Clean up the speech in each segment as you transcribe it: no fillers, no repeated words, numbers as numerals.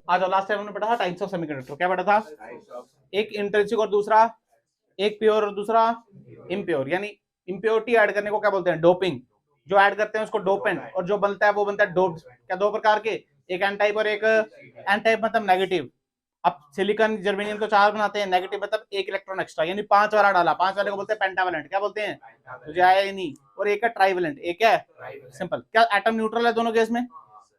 आज last time हमने पढ़ा था टाइप्स ऑफ सेमीकंडक्टर, क्या पढ़ा था? एक इंट्रिंसिक और दूसरा, एक प्योर और दूसरा इम्प्योर, यानी इम्प्योरिटी ऐड करने को क्या बोलते हैं? डोपिंग। जो ऐड करते हैं उसको डोपेंट, और जो बनता है वो बनता है डोप्ड। क्या दो प्रकार के, एक एन टाइप और एक एन टाइप मतलब नेगेटिव। अब सिलिकॉन जर्मेनियम तो चार बनाते हैं, नेगेटिव मतलब एक इलेक्ट्रॉन एक्स्ट्रा, यानी 5 वाला डाला, 5 वाले को बोलते हैं पेंटावलेंट। क्या बोलते हैं? तुझे आया ही नहीं। और एक है ट्राइवलेंट, एक है सिंपल। क्या एटम न्यूट्रल है दोनों केस में?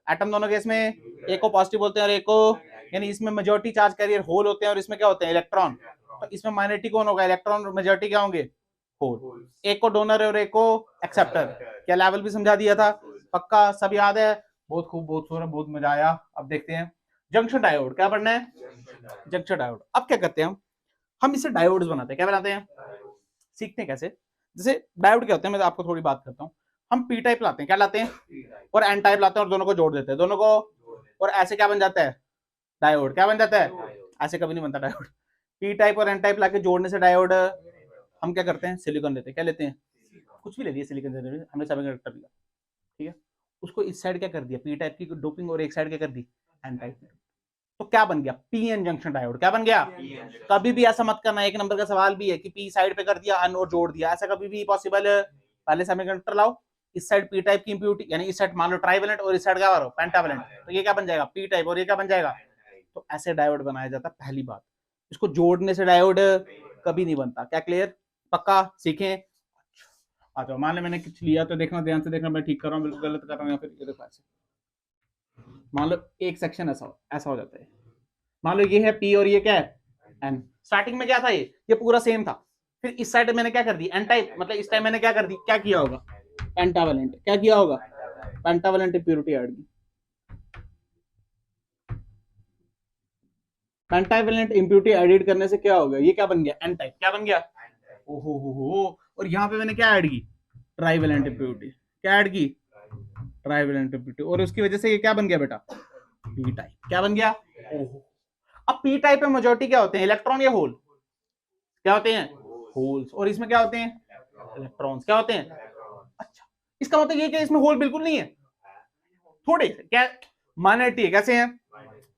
एटम दोनों केस में एक को पॉजिटिव बोलते हैं और एक को, यानी इसमें मेजॉरिटी चार्ज कैरियर होल होते हैं और इसमें क्या होते हैं? इलेक्ट्रॉन। तो इसमें माइनॉरिटी कौन होगा? इलेक्ट्रॉन। और मेजॉरिटी क्या होंगे? होल। एक को डोनर है और एक को एक्सेप्टर। क्या लेवल भी समझा दिया था? पक्का सब याद है? बहुत खूब, बहुत सूरत, बहुत मजा आया। अब देखते हैं जंक्शन डायोड। क्या पढ़ना है? Junction diode. अब क्या करते हैं हम इससे डायोड्स बनाते हैं। क्या बनाते हैं? सीखते हैं कैसे। जैसे डायोड क्या होते हैं, मैं आपको थोड़ी बात करता हूँ। हम पी टाइप लाते हैं, क्या लाते हैं? और एन टाइप लाते हैं और दोनों को जोड़ देते हैं, दोनों को, और ऐसे क्या बन जाता है? डायोड। क्या बन जाता है? ऐसे कभी नहीं बनता डायोड। पी टाइप और एन टाइप लाके जोड़ने से डायोड। हम क्या करते हैं? सिलिकॉन लेते हैं। क्या लेते हैं? कुछ भी ले लिया सिलिकॉन से, हमने सेमीकंडक्टर लिया, ठीक है। उसको इस साइड क्या कर दिया? पी टाइप की डोपिंग, और एक साइड क्या कर दी? N type. तो क्या बन गया? P N junction diode. क्या बन गया? कभी भी ऐसा मत करना, एक नंबर का सवाल भी है कि पी साइड पे कर दिया, अन और जोड़ दिया, ऐसा कभी भी पॉसिबल। पहले सेमीकंडक्टर लाओ, इस साइड पी टाइप की इंप्योरिटी, यानी इस साइड मान लो ट्राइवेलेंट और इस साइड क्या मारो? पेंटावेलेंट। तो ये क्या बन जाएगा? पी टाइप, और ये क्या बन जाएगा? तो ऐसे डायोड बनाया जाता है। पहली बात, इसको जोड़ने से डायोड कभी नहीं बनता। क्या क्लियर? पक्का? सीखें। अच्छा, मान लो मैंने कुछ लिया, तो देखना, ध्यान से देखना, मैं ठीक कर रहा हूँ बिल्कुल गलत कर रहा हूँ, या फिर ये देखो ऐसे। मान लो एक सेक्शन ऐसा हो जाता है। मान लो ये है पी और ये क्या है? एन। स्टार्टिंग में क्या था? ये पूरा सेम था। फिर इस साइड मैंने क्या कर दी? एन टाइप, मतलब इस टाइम मैंने क्या कर दी? क्या किया होगा? पेंटावेलेंट। क्या किया होगा? पेंटावेलेंट इंप्योरिटी ऐड की। पेंटावेलेंट इंप्योरिटी एडिट करने से क्या होगा? ये क्या बन गया? N type. क्या बन गया? ओहो हो। और यहाँ पे मैंने क्या ऐड की? Trivalent impurity. क्या ऐड की? Trivalent impurity. और उसकी वजह से ये क्या बन गया बेटा? P type. क्या बन गया? ओहो। अब पी टाइप में मेजॉरिटी क्या होते हैं? इलेक्ट्रॉन या होल? क्या होते हैं? होल्स। और इसमें क्या होते हैं? इलेक्ट्रॉन्स। क्या होते हैं? अच्छा, इसका मतलब ये कि इसमें होल बिल्कुल नहीं है, थोड़े से क्या माइनॉरिटी है। कैसे हैं?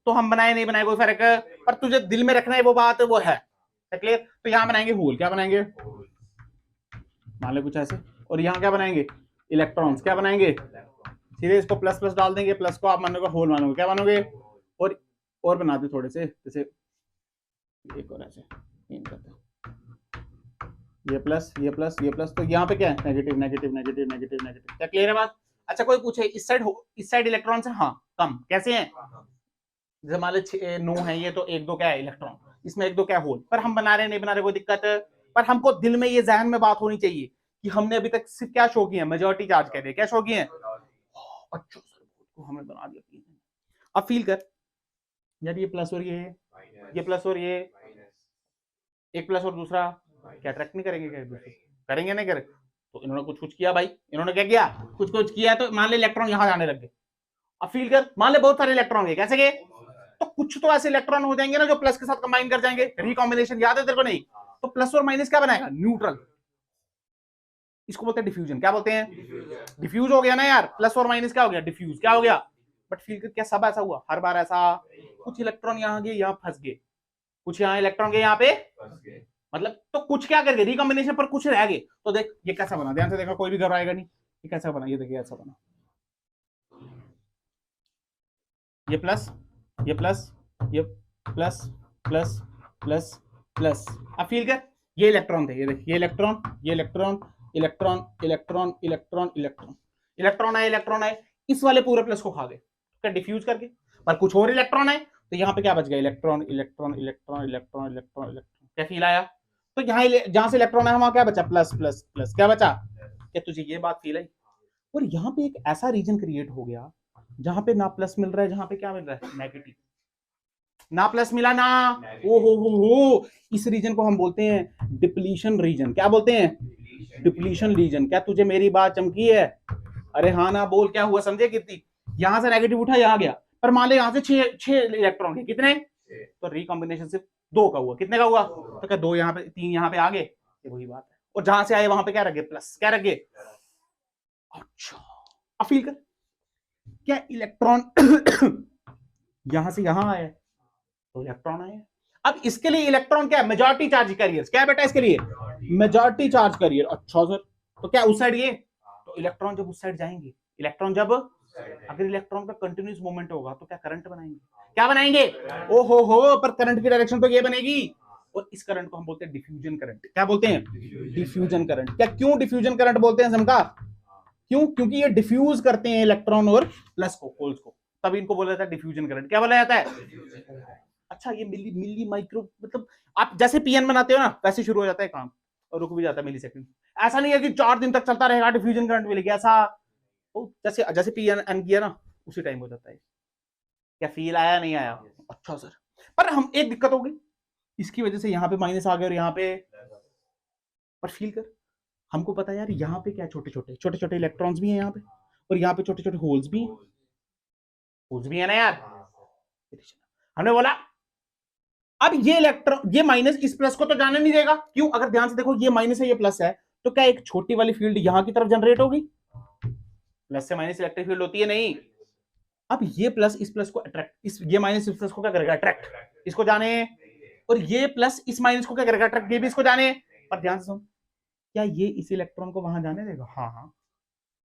तो हम बनाए नहीं बनाए कोई फर्क है, पर तुझे दिल में रखना है वो बात, वो है क्लियर। तो यहां बनाएंगे होल। क्या बनाएंगे? मान लो कुछ ऐसे। और यहाँ क्या बनाएंगे? इलेक्ट्रॉन्स। क्या बनाएंगे? सीधे इसको प्लस प्लस डाल देंगे, प्लस को आप मानोगे होल मानोगे। क्या मानोगे? और बनाते थोड़े से, जैसे एक और ऐसे ये प्लस, ये प्लस, ये प्लस, तो यहाँ पे क्या है? Negative negative negative negative negative. क्या क्लियर है बात? अच्छा, कोई पूछे इस साइड इलेक्ट्रॉन है, हाँ कम, कैसे हैं? जैसे मान लो 9 है ये, तो एक दो क्या है? इलेक्ट्रॉन। इसमें एक दो क्या? होल। पर हम बना रहे नहीं बना रहे कोई दिक्कत है, पर हमको दिल में ये जहन में बात होनी चाहिए कि हमने अभी तक सिर्फ क्या शो किया? मेजॉरिटी चार्ज कह रहे, क्या शो किए? अच्छा सर, तो हमें बना दिया। अब फील कर यार, ये प्लस और ये प्लस और ये, एक प्लस और दूसरा, क्या अट्रैक्ट नहीं करेंगे? क्या दूसरे करेंगे? नहीं करें? तो इन्होंने कुछ कुछ किया भाई, इन्होंने क्या किया? कुछ कुछ किया। तो मान ले इलेक्ट्रॉन यहां जाने लग गए। अब फील कर, मान ले बहुत सारे इलेक्ट्रॉन गए, कैसे गए? तो कुछ तो ऐसे इलेक्ट्रॉन हो जाएंगे ना जो प्लस के साथ कंबाइन कर जाएंगे, रिकॉम्बिनेशन, याद है तेरे को? नहीं। तो प्लस और माइनस क्या बनाएगा? न्यूट्रल। इसको बोलते हैं डिफ्यूजन। क्या बोलते हैं? डिफ्यूज हो गया ना यार, प्लस और माइनस क्या हो गया? डिफ्यूज। क्या हो गया? बट फील कर, क्या सब ऐसा हुआ? हर बार ऐसा? कुछ इलेक्ट्रॉन यहाँ गए, यहाँ फंस गए, कुछ यहाँ इलेक्ट्रॉन गए, यहाँ पे मतलब, तो कुछ क्या करके रिकॉम्बिनेशन पर कुछ रह गए। तो देख ये कैसा बना, ध्यान से देखा, कोई भी घबराएगा नहीं। ये कैसा बना? ये देखिए ऐसा बना, ये प्लस, ये प्लस, ये प्लस, प्लस, प्लस, प्लस। अब फील कर, ये इलेक्ट्रॉन थे, ये देख, ये इलेक्ट्रॉन, ये electron, electron, electron, electron, electron, electron आए, इस वाले पूरे प्लस को खा गए, क्या डिफ्यूज करके। पर कुछ और इलेक्ट्रॉन है, तो यहाँ पे क्या बच गया? Electron, electron, electron, electron, electron, electron. क्या फील आया? तो यहाँ जहां से इलेक्ट्रॉन है वहां क्या बचा? Plus plus plus. क्या बचा? क्या तुझे ये बात फील आई? और यहाँ पे एक ऐसा रीजन क्रिएट हो गया जहां पे ना प्लस मिल रहा है, जहां पे क्या मिल रहा है? नेगेटिव। ना प्लस मिला ना, ओ हो, इस रीजन को हम बोलते हैं डिप्लीशन रीजन। क्या बोलते हैं? Depletion region. क्या तुझे मेरी बात चमकी है? अरे हाँ ना बोल, क्या हुआ? समझे? कितनी यहां से नेगेटिव उठा, यहां गया, पर मान ले यहां से छह इलेक्ट्रॉन के, कितने? तो रिकॉम्बिनेशन सिर्फ 2 का हुआ। कितने का हुआ? तो क्या 2 यहाँ पे, 3 यहाँ पे आ गए, ये वही बात है। और जहां से आए वहां पे क्या रख गए? प्लस। क्या रख गए? अच्छा, अब फील कर, क्या इलेक्ट्रॉन यहां से यहां आया तो इलेक्ट्रॉन आया। अब इसके लिए इलेक्ट्रॉन क्या है, मेजॉरिटी चार्ज कैरियर। क्या बेटा इसके लिए मेजॉरिटी चार्ज कैरियर। अच्छा सर, तो क्या उस साइड ये, तो इलेक्ट्रॉन जब उस साइड जाएंगे, इलेक्ट्रॉन जब, अगर इलेक्ट्रॉन का कंटिन्यूस मूवमेंट होगा तो क्या करंट बनाएंगे, क्या बनाएंगे, ओ हो, पर करंट की डायरेक्शन तो ये बनेगी। और इस करंट को हम बोलते हैं डिफ्यूजन करंट। क्या बोलते हैं, डिफ्यूजन करंट। क्या क्यों डिफ्यूजन करंट बोलते हैं समझा, क्यों, क्योंकि ये डिफ्यूज करते हैं इलेक्ट्रॉन और प्लस को, होल्स को, तब इनको बोला जाता है डिफ्यूजन करंट। क्या बोला जाता है। अच्छा, ये मिली मिली माइक्रो, मतलब आप जैसे पीएन बनाते हो ना वैसे शुरू हो जाता है काम और रुक भी जाता है मिली सेकंड। ऐसा नहीं है कि 4 दिन तक चलता रहेगा डिफ्यूजन करंट मिलेगा, ऐसा जैसे जैसे पीएन एन किया ना उसी टाइम हो जाता है। क्या फील आया, नहीं आया। अच्छा सर, पर हम एक दिक्कत हो गई, इसकी वजह से यहाँ पे माइनस आ गया और यहाँ पे, पर फील कर, हमको पता है यार यहाँ पे क्या छोटे छोटे छोटे छोटे इलेक्ट्रॉन्स भी हैं यहाँ पे, और यहाँ पे छोटे छोटे होल्स भी हैं, होल्स भी है ना यार। हमने बोला अब ये इलेक्ट्रॉन, ये माइनस इस प्लस को तो जाने नहीं देगा, क्यों, अगर ध्यान से देखो ये माइनस है ये प्लस है, तो क्या एक छोटी वाली फील्ड यहां की तरफ जनरेट होगी, प्लस से माइनस इलेक्ट्रिक फील्ड होती है नहीं। अब ये प्लस इस प्लस को अट्रैक्ट, इस ये माइनस इस प्लस को क्या करेगा, अट्रैक्ट, इसको जाने, और ये प्लस इस माइनस को क्या करेगा, अट्रैक्ट, ये भी इसको जाने। पर ध्यान से सुन, क्या ये इस इलेक्ट्रॉन को वहां जाने देगा, हाँ हाँ,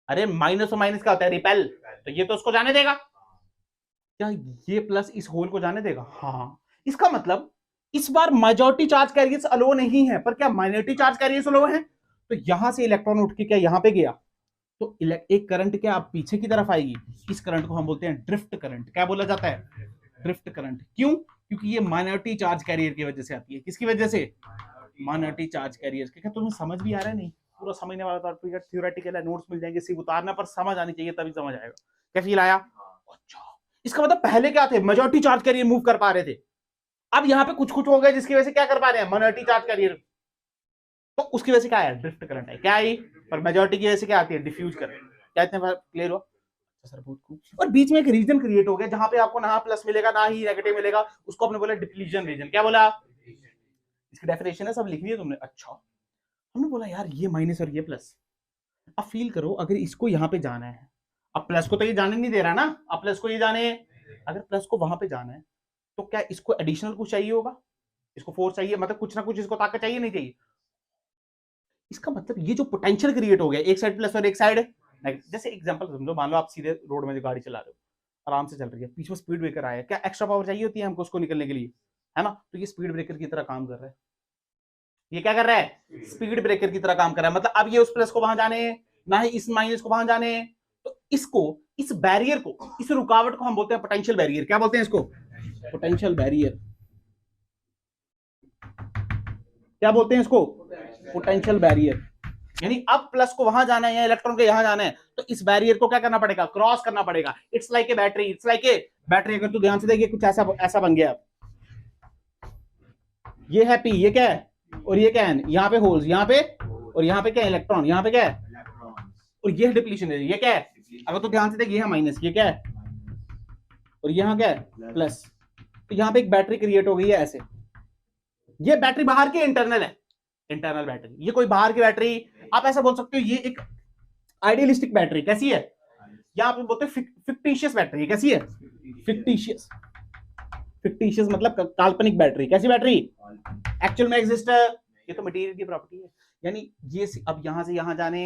अरे माइनस और माइनस क्या होता है, रिपेल, तो ये तो उसको जाने देगा। क्या ये प्लस इस होल को जाने देगा, हाँ। इसका मतलब इस बार मेजॉरिटी चार्ज कैरियर्स अलो नहीं है, पर क्या माइनॉरिटी चार्ज कैरियर्स अलो है। तो यहां से इलेक्ट्रॉन उठ के क्या यहां पे गया, तो एक करंट क्या आप पीछे की तरफ आएगी, इस करंट को हम बोलते हैं ड्रिफ्ट करंट। क्या बोला जाता है, ड्रिफ्ट करंट। क्यों, क्योंकि ये माइनॉरिटी चार्ज कैरियर की वजह से आती है। किसकी वजह से, माइनॉरिटी चार्ज कैरियर। क्या तुम्हें समझ भी आ रहा है, नहीं पूरा समझने वाला था, थ्योरेटिकल है, नोट्स मिल जाएंगे, सिर्फ उतारना, पर समझ आनी चाहिए तभी समझ आएगा। क्या फील आया। अच्छा, इसका मतलब पहले क्या थे, मेजॉरिटी चार्ज कैरियर मूव कर पा रहे थे, अब यहाँ पे कुछ कुछ हो गया जिसकी वजह से क्या कर पा रहे हैं, माइनॉरिटी चार्ज कैरियर, तो उसकी वजह से क्या है, ड्रिफ्ट करंट है। क्या आई, पर मेजॉरिटी की वजह से क्या आती है, डिफ्यूज करंट। क्या इतने क्लियर हो सर, बहुत खूब। और बीच में एक रीजन क्रिएट हो गया जहां पे आपको ना प्लस मिलेगा ना ही नेगेटिव मिलेगा, उसको आपने बोला डिप्लीजन रीजन। क्या बोला, इसकी डेफिनेशन है, सब लिख लिया तुमने। अच्छा, हमने बोला यार ये माइनस और ये प्लस, अब फील करो अगर इसको यहां पे जाना है, अब प्लस को तो ये जाने नहीं दे रहा ना, अब प्लस को ये जाने, अगर प्लस को वहां पे जाना है तो क्या इसको एडिशनल कुछ चाहिए होगा, इसको फोर्स चाहिए, मतलब कुछ ना कुछ इसको ताकत चाहिए, नहीं चाहिए। इसका मतलब ये जो पोटेंशियल क्रिएट हो गया, एक साइड प्लस और एक साइड, जैसे एग्जांपल समझो, मान लो आप सीधे रोड में गाड़ी चला रहे हो, आराम से चल रही है, पीछे में स्पीड ब्रेकर आया, क्या एक्स्ट्रा पावर चाहिए होती है हमको उसको निकलने के लिए, है ना, तो ये स्पीड ब्रेकर की तरह काम कर रहा है। ये क्या कर रहा है, स्पीड ब्रेकर की तरह काम कर रहा है। मतलब अब ये उस प्लस को वहां जाने, ना ही इस माइनस को वहां जाने, तो इसको, इस बैरियर को, इस रुकावट को हम बोलते हैं पोटेंशियल बैरियर। क्या बोलते हैं इसको, पोटेंशियल बैरियर। क्या बोलते हैं इसको, पोटेंशियल बैरियर। यानी अब प्लस को वहां जाना है या इलेक्ट्रॉन को यहां जाना है, तो इस बैरियर को क्या करना पड़ेगा, क्रॉस करना पड़ेगा। It's like a battery, it's like a battery. अगर तू ध्यान से देखिए कुछ ऐसा ऐसा बन गया, ये है पी, ये क्या है, और ये क्या है, यहाँ पे होल्स, यहाँ पे, और यहाँ पे क्या है, इलेक्ट्रॉन, यहाँ पे क्या है, और ये डिप्लीशन है, ये क्या है, अगर तो ध्यान से देखिए, ये माइनस, ये क्या है, और यहाँ क्या है प्लस, तो यहाँ पे एक बैटरी क्रिएट हो गई है ऐसे। ये बैटरी बाहर की इंटरनल है, इंटरनल बैटरी, ये कोई बाहर की बैटरी, आप ऐसा बोल सकते हो ये एक आइडियलिस्टिक बैटरी। कैसी है, यहाँ पे बोलते हैं फिक्टिशियस बैटरी। कैसी है, फिक्टिशियस, फिक्टिशियस मतलब काल्पनिक बैटरी। कैसी बैटरी, एक्चुअल में एग्जिस्ट है, ये तो मटेरियल की प्रॉपर्टी है। यानी ये अब यहां से यहां जाने,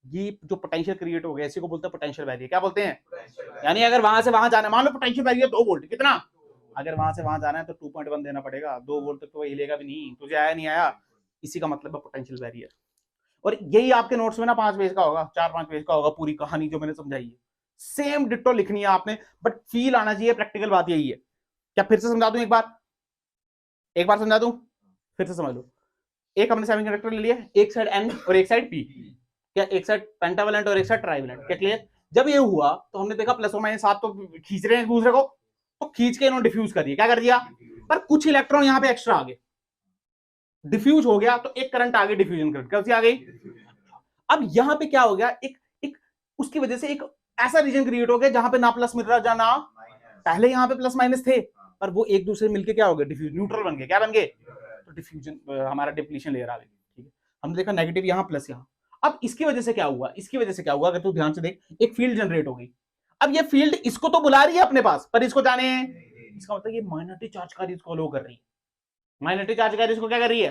ये जो पोटेंशियल क्रिएट हो गया इसी को बोलते हैं पोटेंशियल बैरियर। क्या बोलते हैं, यानी अगर वहां से वहां जाना, मान लो पोटेंशियल बैरियर 2 वोल्ट, कितना, अगर वहां से वहां जाना है तो 2.1 देना पड़ेगा, 2 वोल्ट तक तो हिलेगा भी नहीं, तुझे आया नहीं आया, इसी का मतलब है पोटेंशियल बैरियर। और यही आपके नोट्स में ना 5 पेज का होगा, 4-5 पेज का होगा, पूरी कहानी जो मैंने समझाई है, सेम डिट्टो लिखनी है आपने, बट फील आना चाहिए, प्रैक्टिकल बात यही है। क्या फिर से समझा दूं, एक बार समझा दूं, फिर से समझ लो। एक हमने सेमीकंडक्टर ले लिया, एक साइड एन और एक साइड पी, क्या एक साइड पेंटावलेंट और एक साइड ट्राइवलेंट। क्या क्लियर, जब ये हुआ तो हमने देखा प्लस और माइनस 7 तो खींच रहे हैं एक दूसरे को, तो खींच के इन्होंने डिफ्यूज कर दिया। क्या कर दिया, पर कुछ इलेक्ट्रॉन यहाँ पे एक्स्ट्रा आ गए, डिफ्यूज हो गया, तो एक करंट आ गई, डिफ्यूजन करंट कैसी आ गई। अब यहाँ पे क्या हो गया, एक उसकी वजह से एक ऐसा रीजन क्रिएट हो गया जहां पे ना प्लस मिल रहा जाना, पहले यहाँ पे प्लस माइनस थे, पर वो एक दूसरे मिलके क्या हो गए, डिफ्यूज, न्यूट्रल बन गए। क्या बन गए, तो डिफ्यूजन, हमारा डिप्लीशन लेयर आ गई। ठीक है, हमने देखा नेगेटिव यहाँ प्लस यहाँ। अब इसकी वजह से क्या हुआ, इसकी वजह से क्या हुआ, अगर तू ध्यान से देख, एक फील्ड जनरेट हो गई। अब ये फील्ड इसको तो बुला रही है अपने पास, पर इसको जाने, इसका मतलब ये माइनॉरिटी चार्ज कार्य इसको लो कर रही है, माइनॉरिटी चार्ज कार्य इसको क्या कर रही है।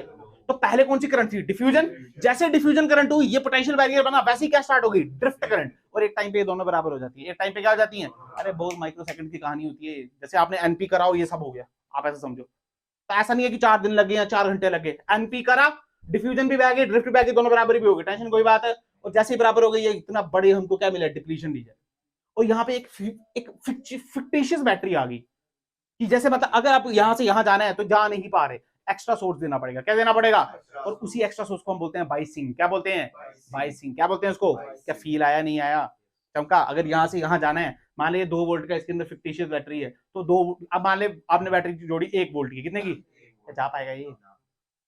तो पहले कौन सी करंट थी, डिफ्यूजन। जैसे डिफ्यूजन करंट हुई, ये पोटेंशियल बैरियर बना, वैसे ही क्या स्टार्ट होगी, ड्रिफ्ट करंट। और एक टाइम पे ये दोनों बराबर हो जाती है, एक टाइम पे क्या हो जाती है, अरे बहुत माइक्रो सेकंड की कहानी होती है, जैसे आपने एनपी कराओ ये सब हो गया, आप ऐसा समझो। तो ऐसा नहीं है कि 4 दिन लगे या 4 घंटे लगे, एनपी करा, डिफ्यूजन भी बह गई, ड्रिफ्ट भी बह गई, दोनों बराबर भी हो गए, टेंशन कोई बात है। और जैसे ही बराबर हो गई, ये इतना बड़े हमको क्या मिला, डिप्लीशन रीजन। और यहाँ पे एक फिक्टिशियस बैटरी आ गई कि जैसे मतलब अगर आप यहां से यहां जाना है तो जा नहीं पा रहे, एक्स्ट्रा सोर्स देना पड़ेगा। क्या देना पड़ेगा, और उसी एक्स्ट्रा सोर्स को हम बोलते हैं बाइसिंग। क्या बोलते हैं, बाइसिंग। क्या बोलते हैं उसको, क्या फील आया नहीं आया चमका। अगर यहां से यहां जाना है, मान लीजिए 2 वोल्ट का इसके अंदर फिक्टिशियस बैटरी है, तो 2, अब मान लीजिए आपने बैटरी जोड़ी 1 वोल्ट की, कितने की जा पाएगा ये,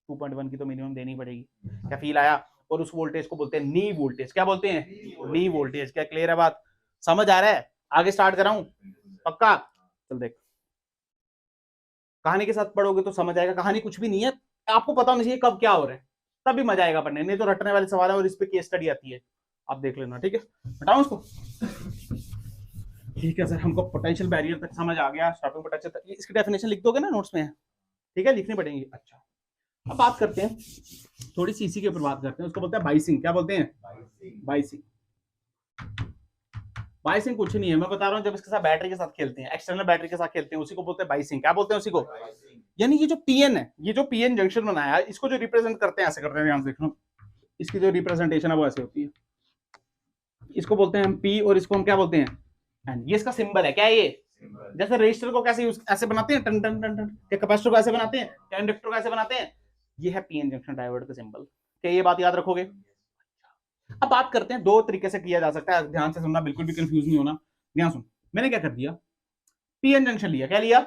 2.1 की तो मिनिमम देनी पड़ेगी। क्या फील आया। और उस वोल्टेज को बोलते हैं नी वोल्टेज। क्या बोलते हैं, नी वोल्टेज। क्या क्लियर है बात, समझ आ रहा है। आगे स्टार्ट कराऊं, पक्का। चल देख, कहानी के साथ पढ़ोगे तो समझ आएगा, कहानी कुछ भी नहीं है, आपको पता होना चाहिए कब क्या हो रहा है, तभी मजा आएगा पढ़ने, नहीं तो रटने वाले सवाल है और इस पे केस स्टडी आती है, आप देख लेना। ठीक है, हटाओ उसको। ठीक है सर, हमको पोटेंशियल बैरियर तक समझ आ गया, स्टॉपिंग पोटेंशियल तक। इसकी डेफिनेशन लिख दोगे ना नोट्स में, ठीक है, लिखनी पड़ेगी। अच्छा, अब बात करते हैं थोड़ी सी इसी के ऊपर बात करते हैं, उसको बोलते हैं बाइसिंग। क्या बोलते हैं, बाइसिंग। बाइसिंग कुछ नहीं है, मैं बता रहा हूँ, जब इसके साथ बैटरी के साथ खेलते हैं, एक्सटर्नल बैटरी के साथ खेलते हैं, उसी को बोलते हैं बाइसिंग। क्या बोलते हैं उसी को, यानी ये जो पीएन है, ये जो पीएन जंक्शन बनाया है, इसको जो रिप्रेजेंट करते हैं, ऐसे करते हैं, ध्यान से देखना, इसकी जो रिप्रेजेंटेशन है वो ऐसे होती है, इसको बोलते हैं हम पी, और इसको हम क्या बोलते हैं, एन। ये इसका सिंबल है, क्या है ये, जैसे रजिस्टर को कैसे ऐसे बनाते हैं, टन टन टन टन, या कैपेसिटर को ऐसे बनाते हैं, या इंडक्टर को ऐसे बनाते हैं, ये है पीएन जंक्शन डायोड का सिंबल। क्या ये बात याद रखोगे। अब बात करते हैं, 2 तरीके से किया जा सकता है, ध्यान से सुनना, बिल्कुल भी कंफ्यूज नहीं होना। ध्यान सुन, मैंने क्या कर दिया, पीएन जंक्शन लिया, क्या लिया,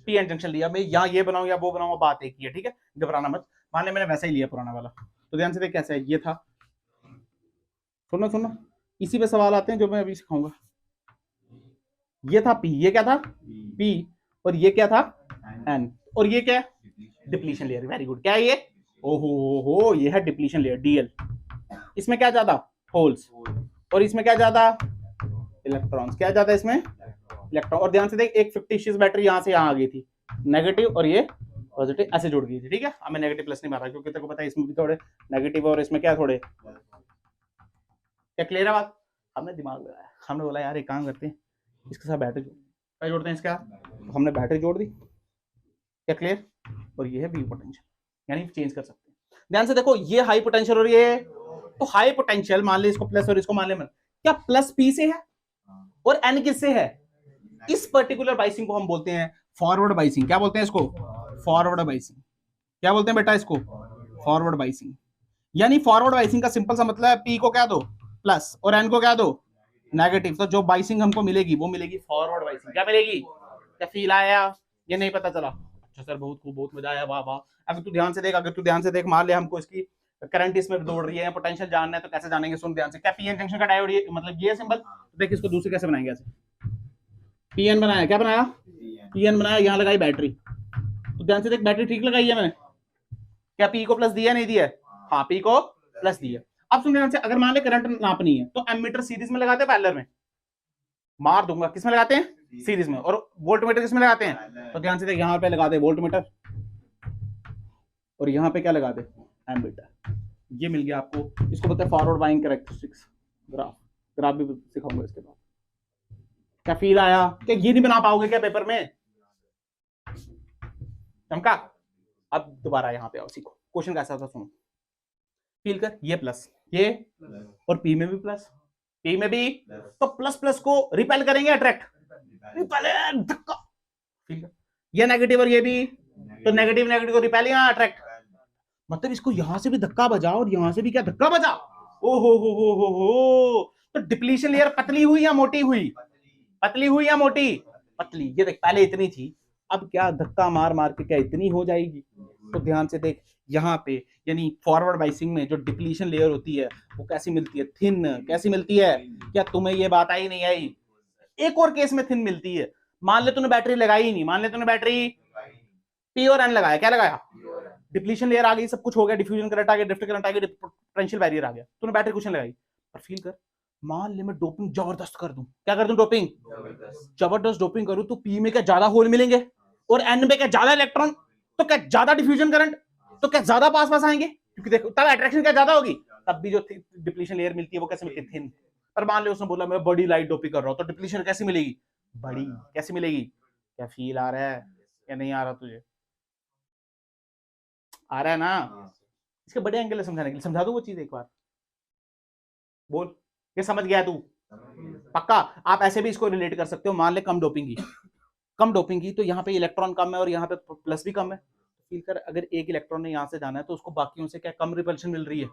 पीएन जंक्शन लिया। मैं यहाँ ये बनाऊं या वो बनाऊं, बात एक ही है, ठीक है, घबराना मत। मान ले मैंने वैसा ही लिया पुराना वाला, तो ध्यान से देख कैसा है, ये था, सुनो सुनो, इसी पे सवाल आते हैं जो मैं अभी सिखाऊंगा। ये था पी, ये क्या था पी, और ये क्या था एन, और ये क्या है डिप्लीशन लेयर। वेरी गुड, क्या है ये, ओहो हो, ये है डिप्लीशन लेयर, डीएल। इसमें क्या ज्यादा, होल्स, और इसमें क्या ज्यादा, इलेक्ट्रॉन्स। क्या ज्यादा इसमें, इलेक्ट्रॉन। और ध्यान से देख, एक फिक्टिशियस बैटरी यहां से यहां आ गई थी, नेगेटिव, और ये पॉजिटिव ऐसे जुड़ गई थी, ठीक है। अब मैं नेगेटिव प्लस नहीं मार रहा, क्योंकि तेरे को पता है इसमें भी थोड़े नेगेटिव और इसमें क्या थोड़े। क्या क्लियर है बात, हमने दिमाग लगाया, हमने बोला यार एक काम करते हैं, इसके साथ बैटरी क्या जोड़ते हैं, इसका तो हमने बैटरी जोड़ दी। क्या क्लियर, और ये है वी पोटेंशियल, यानी चेंज कर सकते हैं। ध्यान से देखो, ये हाई पोटेंशियल और ये, तो हाई पोटेंशियल मान ले इसको प्लस और इसको मान ले, क्या प्लस पी से है और एन किससे है, इस पर्टिकुलर बाइसिंग को हम बोलते हैं फॉरवर्ड बाइसिंग। क्या बोलते हैं इसको, फॉरवर्ड बाइसिंग। क्या बोलते हैं बेटा इसको, फॉरवर्ड बाइसिंग। यानी फॉरवर्ड बाइसिंग का सिंपल सा मतलब है, पी को क्या दो प्लस और एन को क्या दो नेगेटिव, तो जो बाइसिंग हमको मिलेगी वो मिलेगी फॉरवर्ड बाइसिंग। क्या मिलेगी, क्या फील आया, ये नहीं पता चला। अच्छा सर, बहुत खूब, बहुत मजा आया, वाह वाह। अगर तू ध्यान से देख, अगर तू ध्यान से देख, मान ले हमको इसकी करंट इसमें दौड़ रही है, पोटेंशियल जानना है, तो कैसे जानेंगे, सुन ध्यान से। क्या पीएन जंक्शन का डायोड, ये मतलब ये सिंबल, तो देख इसको दूसरे कैसे बनाएंगे, ऐसे पीएन बनाया, क्या बनाया, पीएन बनाया, यहाँ लगाई बैटरी, तो ध्यान से देख, बैटरी ठीक लगाई है मैंने, क्या पी को प्लस दिया नहीं दिया, हाँ पी को प्लस दिया। अब सुन ध्यान से, अगर मान ले करंट नापनी है, तो एमीटर सीरीज में लगाते हैं पैरेलल में, मार दूंगा, किस में लगाते हैं, सीरीज में, और वोल्टमीटर किस में लगाते हैं, तो ध्यान से देख, यहाँ पे लगा दे वोल्टमीटर, और यहाँ पे क्या लगा दे, एमीटर। ये मिल गया आपको, इसको बोलते हैं forward buying characteristics graph. Graph भी सिखाऊंगा इसके बाद। क्या फील आया, क्या ये नहीं बना पाओगे क्या पेपर में, चमका। अब दोबारा यहाँ पे आओ, सीखो क्वेश्चन कैसा था, सुनो, फील कर, ये प्लस, ये और पी में भी प्लस, पी में भी, तो प्लस प्लस को रिपेल करेंगे अट्रैक्ट, रिपेल धक्का, फील कर, ये नेगेटिव और ये भी, तो नेगेटिव नेगेटिव को रिपेल या अट्रैक्ट, मतलब इसको यहां से भी धक्का बजा और यहां से भी क्या धक्का बजा, ओ हो, तो डिप्लीशन लेयर पतली हुई या मोटी हुई, पतली हुई या मोटी, पतली। ये देख, पहले इतनी थी, अब क्या धक्का मार मार के क्या इतनी हो जाएगी। तो ध्यान से देख, यहाँ पे यानी फॉरवर्ड बाइसिंग में जो डिप्लीशन लेयर होती है वो कैसी मिलती है, थिन। कैसी मिलती है, क्या तुम्हें ये बात आई नहीं आई, एक और केस में थिन मिलती है, मान ले तूने बैटरी लगाई ही नहीं, मान ले तूने बैटरी पी और एन लगाया, क्या लगाया, डिप्लीशन लेयर आ गई, सब कुछ हो गया, डिफ्यूजन करंट आ गया, ड्रिफ्ट करंट आ गया, पोटेंशियल बैरियर आ गया, तूने बैटरी कुछ नहीं लगाई, पर फील कर, मान ले मैं डोपिंग जबरदस्त कर दूं, क्या कर दूं, डोपिंग जबरदस्त डोपिंग करूं, तो पी में क्या ज्यादा होल मिलेंगे और एन में क्या ज्यादा इलेक्ट्रॉन, तो क्या ज्यादा डिफ्यूजन करंट, तो क्या ज्यादा पास पास आएंगे, क्योंकि देखो तब अट्रैक्शन क्या ज्यादा होगी, तब भी जो डिप्लीशन लेयर मिलती है वो कैसे मिलती है, थिन। पर मान लो उसने बोला मैं बड़ी लाइट डोपिंग कर रहा हूं, तो डिप्लीशन कैसी मिलेगी, बड़ी। कैसी मिलेगी, क्या फील आ रहा है या नहीं आ रहा तुझे, आ रहा है ना। इसके बड़े एंगल समझाने के लिए समझा दो वो चीज एक बार, बोल ये समझ गया तू, पक्का। आप ऐसे भी इसको रिलेट कर सकते हो, मान ले कम डोपिंग की, कम डोपिंग की, तो यहाँ पे इलेक्ट्रॉन कम है और यहाँ पे प्लस भी कम है, फील कर अगर एक इलेक्ट्रॉन ने यहाँ से जाना है तो उसको बाकियों से क्या कम रिपल्शन मिल रही है,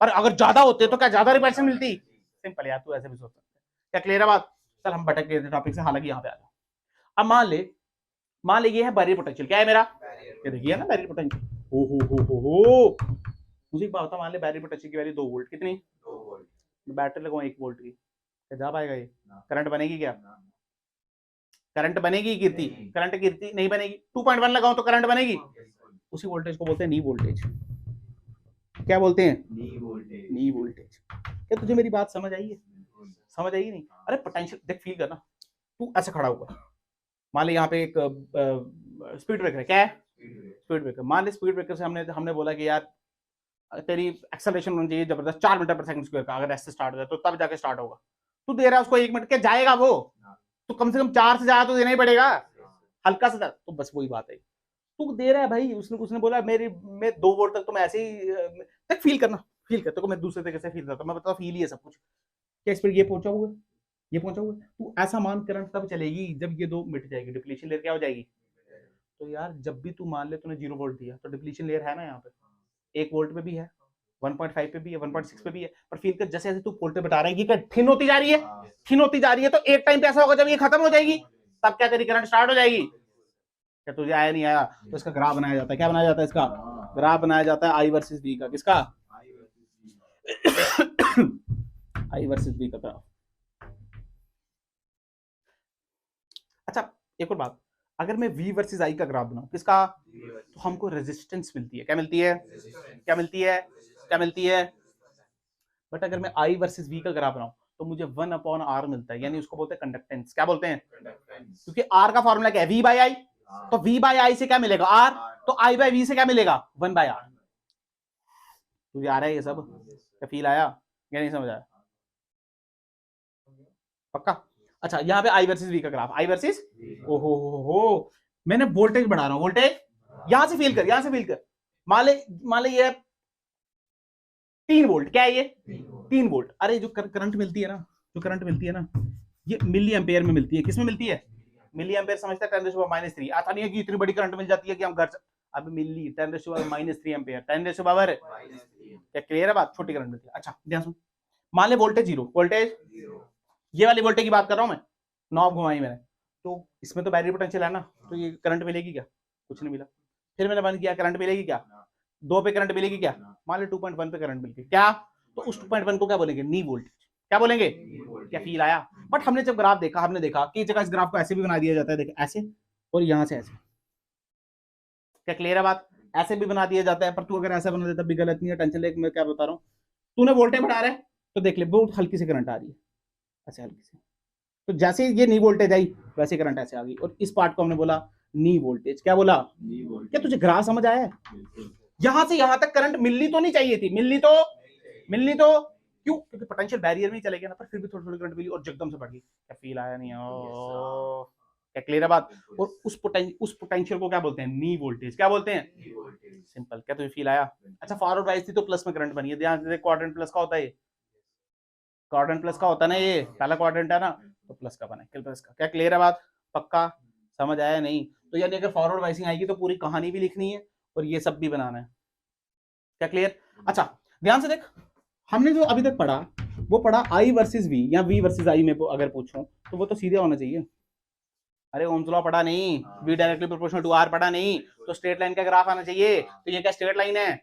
और अगर ज्यादा होते तो क्या ज्यादा रिपल्शन मिलती। सिंपल यार, तू ऐसे भी सोच सकता है, क्या क्लियर है बात। चल हम भटक गए थे टॉपिक से, हालांकि यहाँ पे आ जाओ। अब मान ले ये है बैरियर पोटेंशियल, क्या है मेरा, ये देखिए ना बैरियर पोटेंशियल, हो मुझे एक बात बता, मान ले बैरियर पोटेंशियल की वैल्यू 2 वोल्ट, कितनी, 2 वोल्ट, बैटरी लगाऊं 1 वोल्ट की, क्या जा पाएगा ये, करंट बनेगी क्या, करंट बनेगी गिरती, करंट गिरती नहीं बनेगी, 2.1 लगाऊं तो करंट बनेगी, उसी वोल्टेज को बोलते हैं नी वोल्टेज, क्या बोलते हैं, नी वोल्टेज। क्या तुझे मेरी बात समझ आई है, समझ आई नहीं, अरे पोटेंशियल देख, फील करना, तू ऐसे खड़ा होगा, मान ले यहाँ पे एक स्पीड ब्रेकर है, क्या है, स्पीड ब्रेकर, मान ले स्पीड ब्रेकर से हमने बोला कि यार तेरी एक्सेलरेशन होनी चाहिए जबरदस्त 4 मीटर पर सेकंड स्क्वायर का, अगर ऐसे स्टार्ट होता है तो तब जाके स्टार्ट होगा, तू दे रहा है उसको 1 मिनट, क्या जाएगा वो, तो कम से कम 4 से ज्यादा तो देना ही पड़ेगा, हल्का सा, तो बस वही बात है, तू दे रहा है भाई, उसने बोला मैं 2 वोल्ट तक, तुम ऐसे ही तक फील करना, फील करते को मैं दूसरे तरीके से फील करता हूँ, मैं बता फील ही है सब कुछ, क्या स्पीड ये पहुंचा हुआ, ये पहुंचा हुआ, तू ऐसा मान करंट तब चलेगी जब ये दो मिट जाएगी, डिप्लीशन लेयर क्या हो जाएगी। तो यार जब भी तू मान ले तूने 0 वोल्ट दिया तो डिप्लीशन लेयर है ना यहाँ पे, 1 वोल्ट पे भी है, 1.5 पे भी है, 1.6 पे भी है, पर फील कर जैसे जैसे तू वोल्टेज बता रहा है ये क्या थिन होती जा रही है, थिन होती जा रही है, तो एक टाइम पे ऐसा होगा जब ये खत्म हो जाएगी, तब क्या तेरी करंट स्टार्ट हो जाएगी। क्या तुझे आया नहीं आया, तो इसका ग्राफ बनाया जाता है, क्या बनाया जाता है, इसका ग्राफ बनाया जाता है आई वर्सेस बी का, किसका, आई वर्सेस बी का ग्राफ। अच्छा एक और बात, अगर मैं V वर्सेस I का ग्राफ बनाऊं, किसका, तो हमको रेजिस्टेंस मिलती है, क्या मिलती है, क्या मिलती है, क्या मिलती है, बट अगर मैं I वर्सेस V का ग्राफ बनाऊं तो मुझे 1/R मिलता है, यानी उसको बोलते हैं कंडक्टेंस, क्या बोलते हैं, क्योंकि R का फॉर्मूला क्या है, V बाय I, तो V बाय I से क्या मिलेगा R, तो I बाय V से क्या मिलेगा 1/R। तुझे आ रहा है ये सब, क्या फील आया या नहीं समझ आया, पक्का। अच्छा यहाँ पे आई वर्सेस वी का ग्राफ, आई वर्सेस, ओहो मैंने वोल्टेज बढ़ा रहा हूं, वोल्टेज यहां से फील कर, यहां से फील कर, मान ले ये 3 वोल्ट, क्या है ये 3 वोल्ट, अरे जो करंट मिलती है ना, जो करंट मिलती है ना, ये मिली एम्पेयर में मिलती है, किसमें मिलती है, मिली एम्पेयर समझता है 10⁻³ आता नहीं है कि इतनी बड़ी करंट मिल जाती है कि हम घर, अब मिली 10⁻³ एम्पेयर, 10⁻, क्या क्लियर है बात, छोटी करंट मिलती है। अच्छा ध्यान सुन, मान ले वोल्टेज 0, वोल्टेज ये वाली वोल्टेज की बात कर रहा हूं मैं, नॉब घुमाई मैंने, तो इसमें तो बैरियर पोटेंशियल है ना, तो ये करंट मिलेगी क्या, कुछ नहीं मिला, फिर मैंने बंद किया, करंट मिलेगी क्या, 2 पे करंट मिलेगी क्या, मान लो 2.1 पे करंट मिलती क्या, तो उस 2.1 को क्या बोलेंगे, नी वोल्टेज, क्या बोलेंगे, क्या फील आया। बट हमने जब ग्राफ देखा, हमने देखा कि जगह इस ग्राफ को ऐसे भी बना दिया जाता है, देख ऐसे, और यहां से ऐसे, क्या क्लियर है बात, ऐसे भी बना दिया जाता है, पर तू अगर ऐसा बना देता भी गलत नहीं है, टेंशन ले, मैं क्या बता रहा हूँ, तूने वोल्टेज बढ़ा रहा है तो देख ले बहुत हल्की सी करंट आ रही है, ऐसे हल्की सी, तो जैसे ये नी वोल्टेज आई वैसे करंट ऐसे आ गई, और इस पार्ट को हमने बोला नी वोल्टेज, क्या बोला, क्या तुझे ग्राफ समझ आया है, यहां से यहां तक करंट मिलनी तो नहीं चाहिए थी, मिलनी तो क्यों, क्योंकि पोटेंशियल बैरियर में ही चले गया ना, पर फिर भी थोड़ी थोड़ी करंट मिली और एकदम से बढ़ गई, क्या फील आया नहीं, क्या क्लियर है बात, और उस पोटेंशियल को क्या बोलते हैं, नी वोल्टेज, क्या बोलते हैं, सिंपल, क्या तुझे फील आया। अच्छा फॉरवर्ड वाइज थी तो प्लस में करंट बनी है, ध्यान से, क्वाड्रेंट प्लस का होता है, क्वाड्रेंट प्लस का होता है ना, ये पहला क्वाड्रेंट है ना, तो प्लस का बना है, प्लस का, क्या क्लियर है बात, पक्का समझ आया नहीं, तो यानी अगर फॉरवर्ड वाइसिंग आएगी तो पूरी कहानी भी लिखनी है और ये सब भी बनाना है, क्या क्लियर। अच्छा ध्यान से देख, हमने जो अभी तक पढ़ा वो पढ़ा आई वर्सेस वी या वी वर्सेस आई में अगर पूछूं तो वो तो सीधे होना चाहिए, अरे ओम्स लॉ पढ़ा नहीं, V directly proportional to R पढ़ा नहीं, तो स्ट्रेट लाइन का ग्राफ आना चाहिए, तो ये क्या स्ट्रेट लाइन है,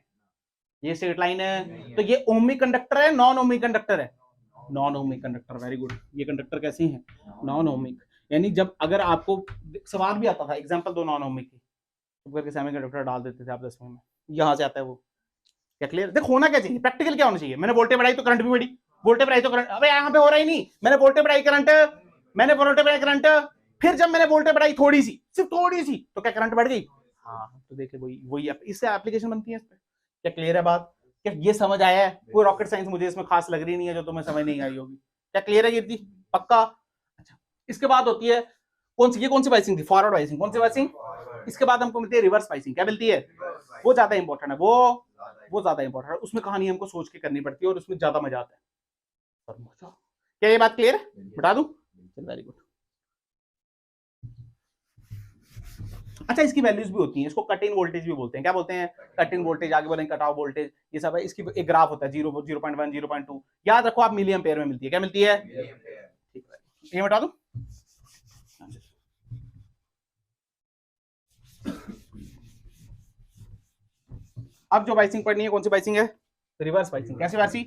ये स्ट्रेट लाइन है, तो ये ओमिक कंडक्टर है, नॉन ओमिक कंडक्टर है, non ohmic conductor, very good, ये कंडक्टर कैसे हैं, नॉन ओमिक, यानी जब अगर आपको सवाल भी आता था एग्जांपल दो नॉन ओमिक की, तो करके सेमी कंडक्टर डाल देते थे आप 10वीं में, यहां से आता है वो, क्या क्लियर, देख होना क्या चाहिए, प्रैक्टिकल क्या होना चाहिए, मैंने वोल्टेज बढ़ाई तो करंट भी बढ़ी, वोल्टेज बढ़ाई तो करंट, अबे यहाँ पे हो रहा ही नहीं, मैंने वोल्टेज बढ़ाई करंट, मैंने वोल्टेज बढ़ाई करंट, फिर जब मैंने वोल्टेज बढ़ाई थोड़ी सी, सिर्फ थोड़ी सी, तो क्या करंट बढ़ गई? हाँ, तो देख ले वही वही इससे एप्लीकेशन बनती है इस पे। क्या क्लियर है बात? क्या ये समझ आया है? कोई रॉकेट साइंस मुझे इसमें खास लग रही नहीं है जो तुम्हें समझ नहीं आई होगी। क्या क्लियर है कीर्ति? पक्का? अच्छा, इसके बाद होती है कौन सी, ये कौन सी बाइसिंग थी? Forward biasing. कौन सी बाइसिंग? इसके बाद हमको मिलती है रिवर्स बाइसिंग। क्या मिलती है? वो ज्यादा इंपॉर्टेंट है, वो ज्यादा इंपॉर्टेंट है, उसमें कहानी हमको सोच के करनी पड़ती है और उसमें ज्यादा मजा आता है। क्या ये बात क्लियर है? बता दूं? Very good. अच्छा, इसकी वैल्यूज भी होती हैं, इसको कट इन वोल्टेज भी बोलते हैं। क्या बोलते हैं? कट इन वोल्टेज, आगे बोलेंगे कट ऑफ वोल्टेज, ये सब है। इसकी एक ग्राफ होता है 0, 0.1, 0.2, याद रखो आप, मिली एम्पेयर में मिलती है। क्या मिलती है? ठीक है, ये बता दूं? अब जो बाइसिंग पढ़नी है, कौन सी बाइसिंग है? Reverse biasing. कैसे बाइसिंग?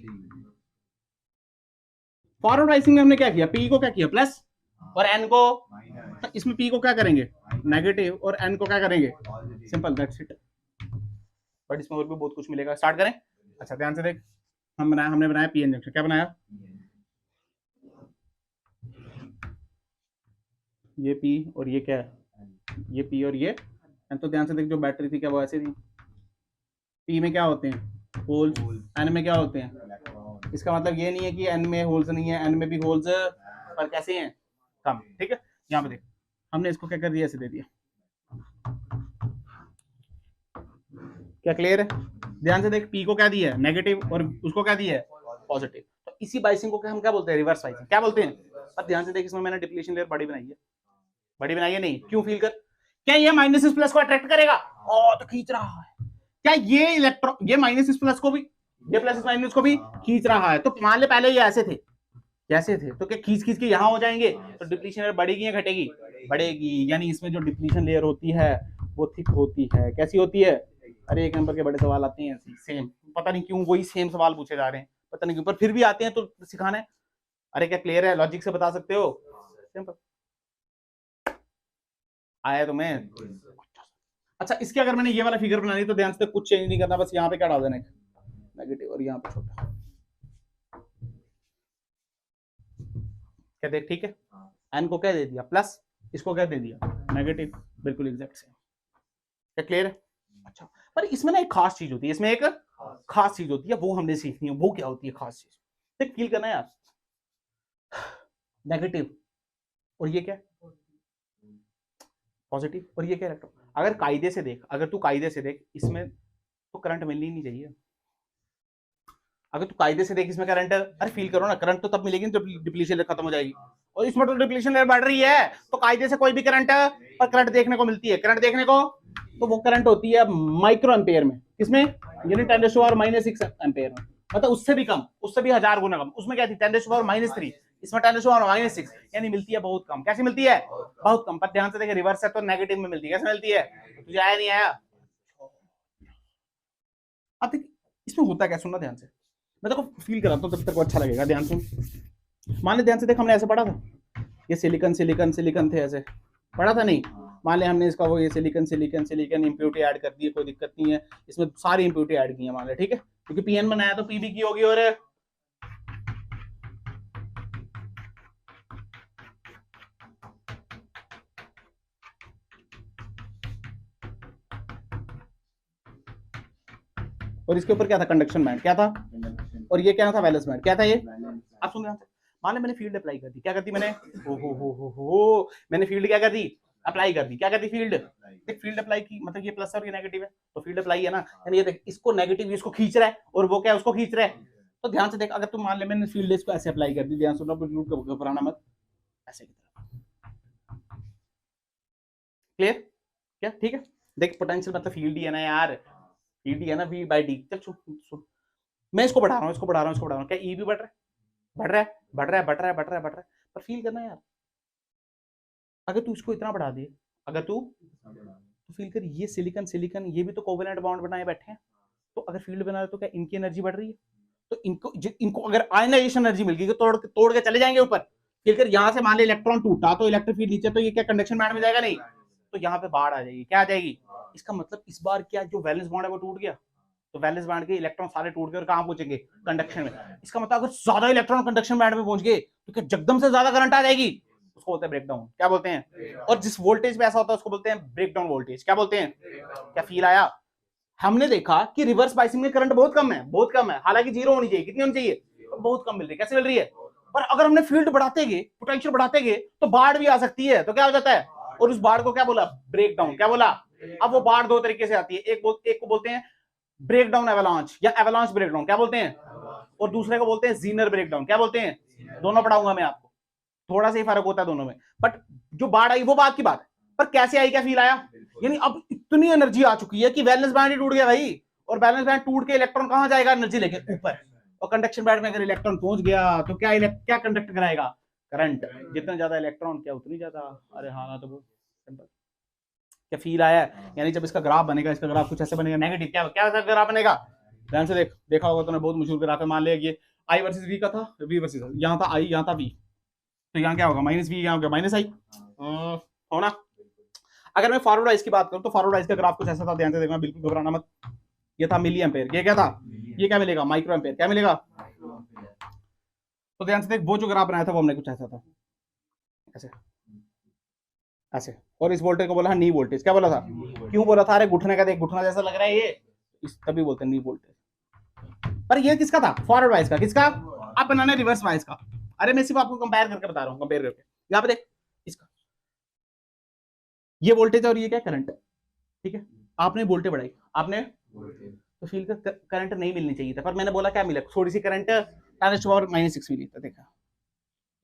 फॉरवर्ड बाइसिंग में हमने क्या किया? पी को क्या किया? प्लस, और एन को, तो इसमें पी को क्या करेंगे? नेगेटिव, और एन को क्या करेंगे? Simple, that's it. बट इसमें और भी बहुत कुछ मिलेगा। स्टार्ट करें? अच्छा, ध्यान से देख, हमने बनाया पी एन जंक्शन। क्या बनाया? ये पी और ये क्या है? ये पी और ये एन। तो ध्यान से देख, जो बैटरी थी क्या वो ऐसे थी? पी में क्या होते हैं? होल्स, एन में क्या होते हैं? इसका मतलब ये नहीं है कि एन में होल्स नहीं है, एन में भी होल्स, पर कैसे हैं? कम। ठीक है, यहाँ पे देख, हमने इसको क्या कर दिया? ऐसे दे दिया। क्या क्लियर है? ध्यान से देख, पी को क्या दिया है? नेगेटिव, और उसको क्या दिया है? पॉजिटिव। तो इसी बाइसिंग को हम क्या बोलते हैं? Reverse biasing. क्या बोलते हैं? अब ध्यान से देख, इसमें मैंने डिप्लीशन लेयर बड़ी बनाई है। बड़ी बनाई है नहीं, क्यों? फील कर, क्या ये माइनस इस प्लस को अट्रैक्ट करेगा? तो खींच रहा है। क्या ये इलेक्ट्रॉन, ये माइनस इस प्लस को भी, ये प्लस इस माइनस को भी खींच रहा है? तो मान ले पहले ये ऐसे थे, कैसे थे, तो क्या खींच खींच के यहां हो जाएंगे? तो डिप्लीशन लेयर बढ़ेगी या घटेगी? बढ़ेगी। यानी इसमें जो डिप्लीशन लेयर होती है वो थिक होती है। कैसी होती है? अरे एक नंबर के बड़े सवाल आते हैं ऐसे सेम, पता नहीं क्यों वही सेम सवाल पूछे जा रहे हैं, पता नहीं क्यों, पर फिर भी आते हैं तो सिखाना है। अरे क्या क्लियर है? लॉजिक से बता सकते हो? सिंपल आया तुम्हें? अच्छा, इसके अगर मैंने ये वाला फिगर बना ली तो ध्यान से कुछ चेंज नहीं करना, बस यहाँ पे क्या डाल देना है? नेगेटिव, और यहाँ पे छोटा। क्या देख, ठीक है? एन को क्या दे दिया? प्लस, इसको क्या दे दिया? नेगेटिव। बिल्कुल एग्जैक्ट सेम। क्या क्लियर है? अच्छा, पर इसमें ना एक खास चीज होती है, इसमें एक खास चीज होती है, वो हमने सीखनी है। वो क्या होती है खास चीज? देख, फील करना यार, नेगेटिव, और ये क्या? पॉजिटिव, और ये क्या? इलेक्ट्रॉन। अगर कायदे से देख, अगर तू कायदे से देख, इसमें तो करंट मिलनी नहीं चाहिए। अगर तू कायदे से देख, इसमें करंट, अरे फील करो ना, करंट तो तब मिलेगी जब डिप्लीशन लेयर खत्म हो जाएगी, और इसमें तो डिप्लीशन लेयर बढ़ रही है, तो कायदे से कोई भी करंट पर करंट देखने को मिलती है। करंट देखने को, तो वो करंट होती है माइक्रो एम्पेयर में। किसमें? यानी 10⁻⁻6 एम्पेयर में, मतलब उससे भी कम, उससे भी 1000 गुना कम। उसमें क्या थी? 10⁻⁻3, इसमें 10⁻⁻6, यानी मिलती है बहुत कम। कैसी मिलती है? बहुत कम। पर ध्यान से देखें, रिवर्स है तो नेगेटिव में मिलती है। कैसे मिलती है? तुझे आया नहीं आया? अब देख, इसमें होता क्या, सुनना ध्यान से, मैं देखो फील कराता हूँ तब तक अच्छा लगेगा। ध्यान सुन, मान ले, ध्यान से देख, हमने ऐसे पढ़ा था, ये सिलिकॉन सिलिकॉन सिलिकॉन थे, ऐसे पढ़ा था नहीं? मान ले हमने इसका वो ये silicon silicon silicon impurity add कर दी है, कोई दिक्कत नहीं है, इसमें सारी इंप्योरिटी ऐड की है मान ले, ठीक है? क्योंकि पीएन बनाया तो पीबी की होगी। और इसके ऊपर क्या था? Conduction band. क्या था? और ये क्या था? Valence band. क्या था ये? अब सुन ध्यान से, मान ले मैंने फील्ड अप्लाई कर दी। क्या कर दी मैंने? हो, मैंने फील्ड क्या कर दी? अप्लाई कर दी। क्या कर दी? फील्ड। देख, फील्ड अप्लाई की मतलब ये प्लस और ये नेगेटिव है, तो फील्ड अप्लाई है ना, यानी ये देख, इसको नेगेटिव इसको खींच रहा है, और वो क्या? उसको खींच रहा है। तो ध्यान से देख, अगर तुम मान ले मैंने फील्ड इसको ऐसे अप्लाई कर दी, ध्यान सुनो, घबराना मत, ऐसे की तरह। क्लियर? क्या ठीक है? देख, पोटेंशियल मतलब फील्ड ही है ना यार, फील्ड ही है ना, V by D। चल सुन, मैं इसको बढ़ा रहा हूँ, इसको बढ़ा रहा हूँ, इसको बढ़ा रहा हूँ, क्या ई भी बढ़ रहा है? बढ़ रहा है, बढ़ रहा है, बढ़ रहा है, बढ़ रहा है, बढ़ रहा है, पर फील करना यार, अगर तू इसको इतना बढ़ा दिए, अगर तू तो फील कर, ये सिलिकॉन सिलिकॉन ये भी तो कोवेलेंट बॉन्ड बनाए बैठे हैं, तो अगर फील्ड बना रहे तो क्या इनकी एनर्जी बढ़ रही है? तो इनको अगर आयनाइजेशन एनर्जी मिल गई तो तोड़ के चले जाएंगे ऊपर। फील कर, यहाँ से मान ले इलेक्ट्रॉन टूटा तो इलेक्ट्रिक फील्ड नीचे, तो ये क्या कंडक्शन बैंड में जाएगा? नहीं, तो यहाँ पे बाढ़ आ जाएगी। क्या आ जाएगी? इसका मतलब इस बार क्या जो वैलेंस बॉन्ड है वो टूट गया, तो वैलेंस बैंड के इलेक्ट्रॉन सारे टूट के और कहां पहुंचेंगे, कंडक्शन में। इसका मतलब अगर ज्यादा इलेक्ट्रॉन कंडक्शन बैंड में पहुंच गए तो क्या जगदम से ज्यादा करंट आ जाएगी, उसको बोलते हैं ब्रेकडाउन। क्या बोलते हैं? और जिस वोल्टेज पे ऐसा होता है उसको बोलते हैं ब्रेकडाउन वोल्टेज। क्या बोलते हैं? क्या फील आया? हमने देखा कि रिवर्स बाइसिंग में करंट बहुत कम है, बहुत कम है, हालांकि जीरो होनी चाहिए, कितनी होनी चाहिए, बहुत कम मिल रही है। कैसे मिल रही है? पर अगर हमने फील्ड बढ़ाते गए, पोटेंशियल बढ़ाते गए, तो बाढ़ भी आ सकती है, तो क्या हो जाता है, और उस बाढ़ को क्या बोला, ब्रेकडाउन। क्या बोला? अब वो बाढ़ दो तरीके से आती है, एक को बोलते हैं ब्रेकडाउन एवलांच या एवलांच ब्रेकडाउन, क्या बोलते हैं, और दूसरे को बोलते हैं जीनर ब्रेकडाउन। क्या बोलते हैं? दोनों पढ़ाऊंगा मैं आपको, थोड़ा सा ही फर्क होता है दोनों में, बट जो बाढ़ आई वो बात की बात है, पर कैसे आई, क्या फील आया? यानी अब इतनी एनर्जी आ चुकी है कि वैलेंस बैंड ही टूट गया भाई, और वैलेंस बैंड टूट के इलेक्ट्रॉन कहां जाएगा, एनर्जी लेके ऊपर, और कंडक्शन बैंड में अगर इलेक्ट्रॉन पहुंच गया तो क्या कंडक्ट कराएगा, करंट। जितना ज्यादा इलेक्ट्रॉन क्या उतनी ज्यादा, अरे हाँ तो सिंपल। क्या फील आया? यानी जब इसका ग्राफ बनेगा, इसका ग्राफ कुछ ऐसे बनेगा, नेगेटिव, क्या क्या ग्राफ बनेगा, ध्यान से देखा होगा तुमने, बहुत मशहूर ग्राफ है। मान लिया ये आई वर्सेस वी का था, वी वर्सेस, यहाँ था आई, यहाँ था वी, तो यहाँ क्या होगा, माइनस वी, यहाँ हो गया माइनस आई, होना। अगर मैं फॉरवर्ड वाइज की बात करूं तो फॉरवर्ड वाइज का ग्राफ कुछ ऐसा था, ध्यान से देखना, बिल्कुल घबराना मत। ये था मिली एम्पेयर, ये क्या था, ये क्या मिलेगा, माइक्रो एम्पेयर। क्या मिलेगा? तो ध्यान से देख, वो जो ग्राफ बनाया था वो हमने कुछ ऐसा था, ऐसे ऐसे, और इस वोल्टेज को बोला नी वोल्टेज। क्या बोला था? क्यों बोला था? अरे घुटने का देख, घुटना जैसा लग रहा है ये, इस तभी बोलते हैं नी वोल्टेज। पर ये किसका था? फॉरवर्ड वाइज का। किसका? आप बनाने रिवर्स वाइज का। अरे मैं सिर्फ आपको कंपेयर करके बता रहा हूँ, कंपेयर करके। यहाँ पे देख, इसका ये वोल्टेज और ये क्या, करंट, ठीक है। आपने वोल्टेज बढ़ाई, आपने तो फील का करंट नहीं मिलनी चाहिए था, पर मैंने बोला क्या मिला, थोड़ी सी करंट -6 मिली था। देखा,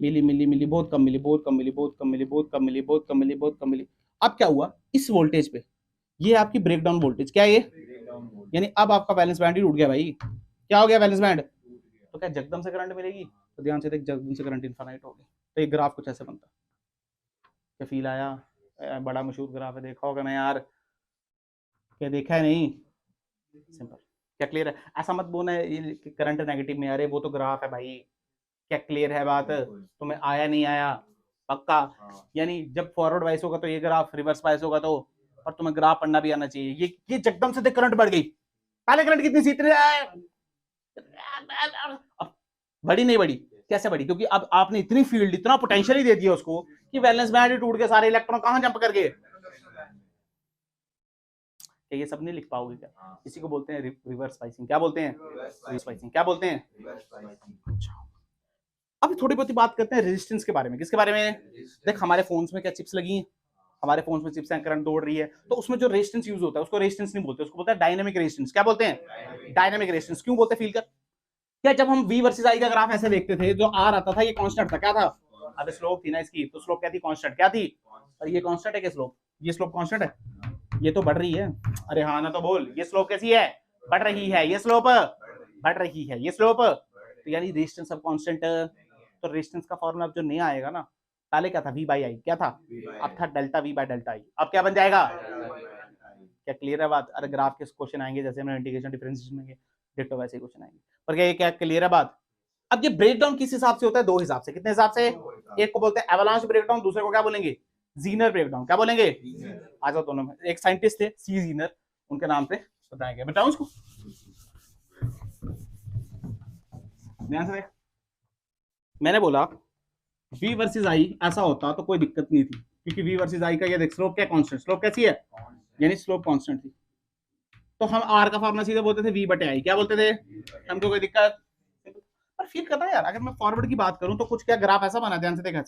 मिली मिली मिली, बहुत कम मिली, बहुत कम मिली, बहुत कम मिली, बहुत कम मिली, बहुत कम मिली, बहुत कम मिली। अब क्या हुआ, इस वोल्टेज पे, ये आपकी ब्रेकडाउन वोल्टेज। क्या ये? यानी अब आपका बैलेंस बैंड ही टूट गया भाई। क्या हो गया, बैलेंस बैंड। तो क्या जगदम से करंट मिलेगी? तो ध्यान से देख, जगदम से करंट इनफाइनाइट हो गया। तो ये ग्राफ कुछ ऐसे बनता। क्या फील आया? बड़ा मशहूर ग्राफ है, देखा होगा ना यार, क्या देखा है? नहीं, सिंपल। क्या क्लियर है? ऐसा मत बोलना करंट नेगेटिव में, अरे वो तो ग्राफ है भाई। क्या क्लियर है बात? तुम्हें आया नहीं आया? पक्का? यानी जब फॉरवर्ड वाइस होगा तो ये ग्राफ, रिवर्स वाइस होगा तो, और तुम्हें ग्राफ पढ़ना भी आना चाहिए। ये जगदम से करंट बढ़ गई, पहले करंट कितनी सी, बड़ी नहीं बढ़ी। कैसे बढ़ी? क्योंकि अब आपने इतनी फील्ड, इतना पोटेंशियल ही दे दिया उसको कि वैलेंस बैंड टूट के सारे इलेक्ट्रॉन कहां जंप कर गए। ये सब नहीं लिख पाओगे क्या? इसी को बोलते हैं रिवर्स स्पाइसिंग। क्या बोलते हैं? Reverse spicing. क्या बोलते हैं? अच्छा, अब थोड़ी बहुत बात करते हैं रेजिस्टेंस के बारे में। किसके बारे में? देख, हमारे फोन्स में क्या चिप्स लगी हैं, हमारे फोन्स में चिप्स हैं, करंट दौड़ रही है, तो उसमें जो रेजिस्टेंस यूज होता है उसको रेजिस्टेंस नहीं बोलते, उसको बोलते हैं डायनामिक रेजिस्टेंस। क्या बोलते हैं? Dynamic resistance. क्यों बोलते हैं? फील कर, क्या जब हम V वर्सेस I का ग्राफ ऐसे देखते थे, जो R आता था ये कांस्टेंट था। क्या था? अब स्लोप थी ना इसकी, तो स्लोप क्या थी? कांस्टेंट। क्या थी? और ये कांस्टेंट है क्या स्लोप? ये स्लोप कांस्टेंट है, ये तो बढ़ रही है। अरे हाँ ना, तो बोल, ये स्लोप कैसी है? बढ़ रही है। ये स्लोप बढ़ रही है, ये स्लोप, तो यानी रेजिस्टेंस अब कांस्टेंट। तो रेजिस्टेंस का फॉर्मूला अब जो नया आएगा ना, पहले क्या था? V/I। क्या था? अब था delta V by delta I। अब क्या बन जाएगा? क्या क्लियर है बात? अरे ग्राफ के क्वेश्चन आएंगे, जैसे हमने इंटीग्रेशन डिफरेंशिएशन में डिट्टो वैसे ही क्वेश्चन आएंगे। पर क्या ये क्या क्लियर है बात? अब ये ब्रेकडाउन किस हिसाब से होता है? दो हिसाब से। कितने हिसाब से? एक को बोलते हैं एवलांच ब्रेकडाउन, दूसरे को क्या बोलेंगे? Zener breakdown. क्या बोलेंगे? आ जाओ दोनों में। एक साइंटिस्ट थे सी जीनर, उनके नाम पे बताएंगे। बताऊं उसको, ध्यान से। मैंने बोला V वर्सेस I ऐसा होता तो कोई दिक्कत नहीं थी, क्योंकि V वर्सेस I का ये देख, स्लोप क्या कांस्टेंट, स्लोप कैसी है, यानी स्लोप कांस्टेंट थी, तो हम R का फॉर्मूला सीधे बोलते थे V/I। क्या बोलते थे? हमको कोई दिक्कत। पर फील करना है यार, अगर मैं फॉरवर्ड की बात करूं तो कुछ क्या ग्राफ ऐसा बना, ध्यान से देखा,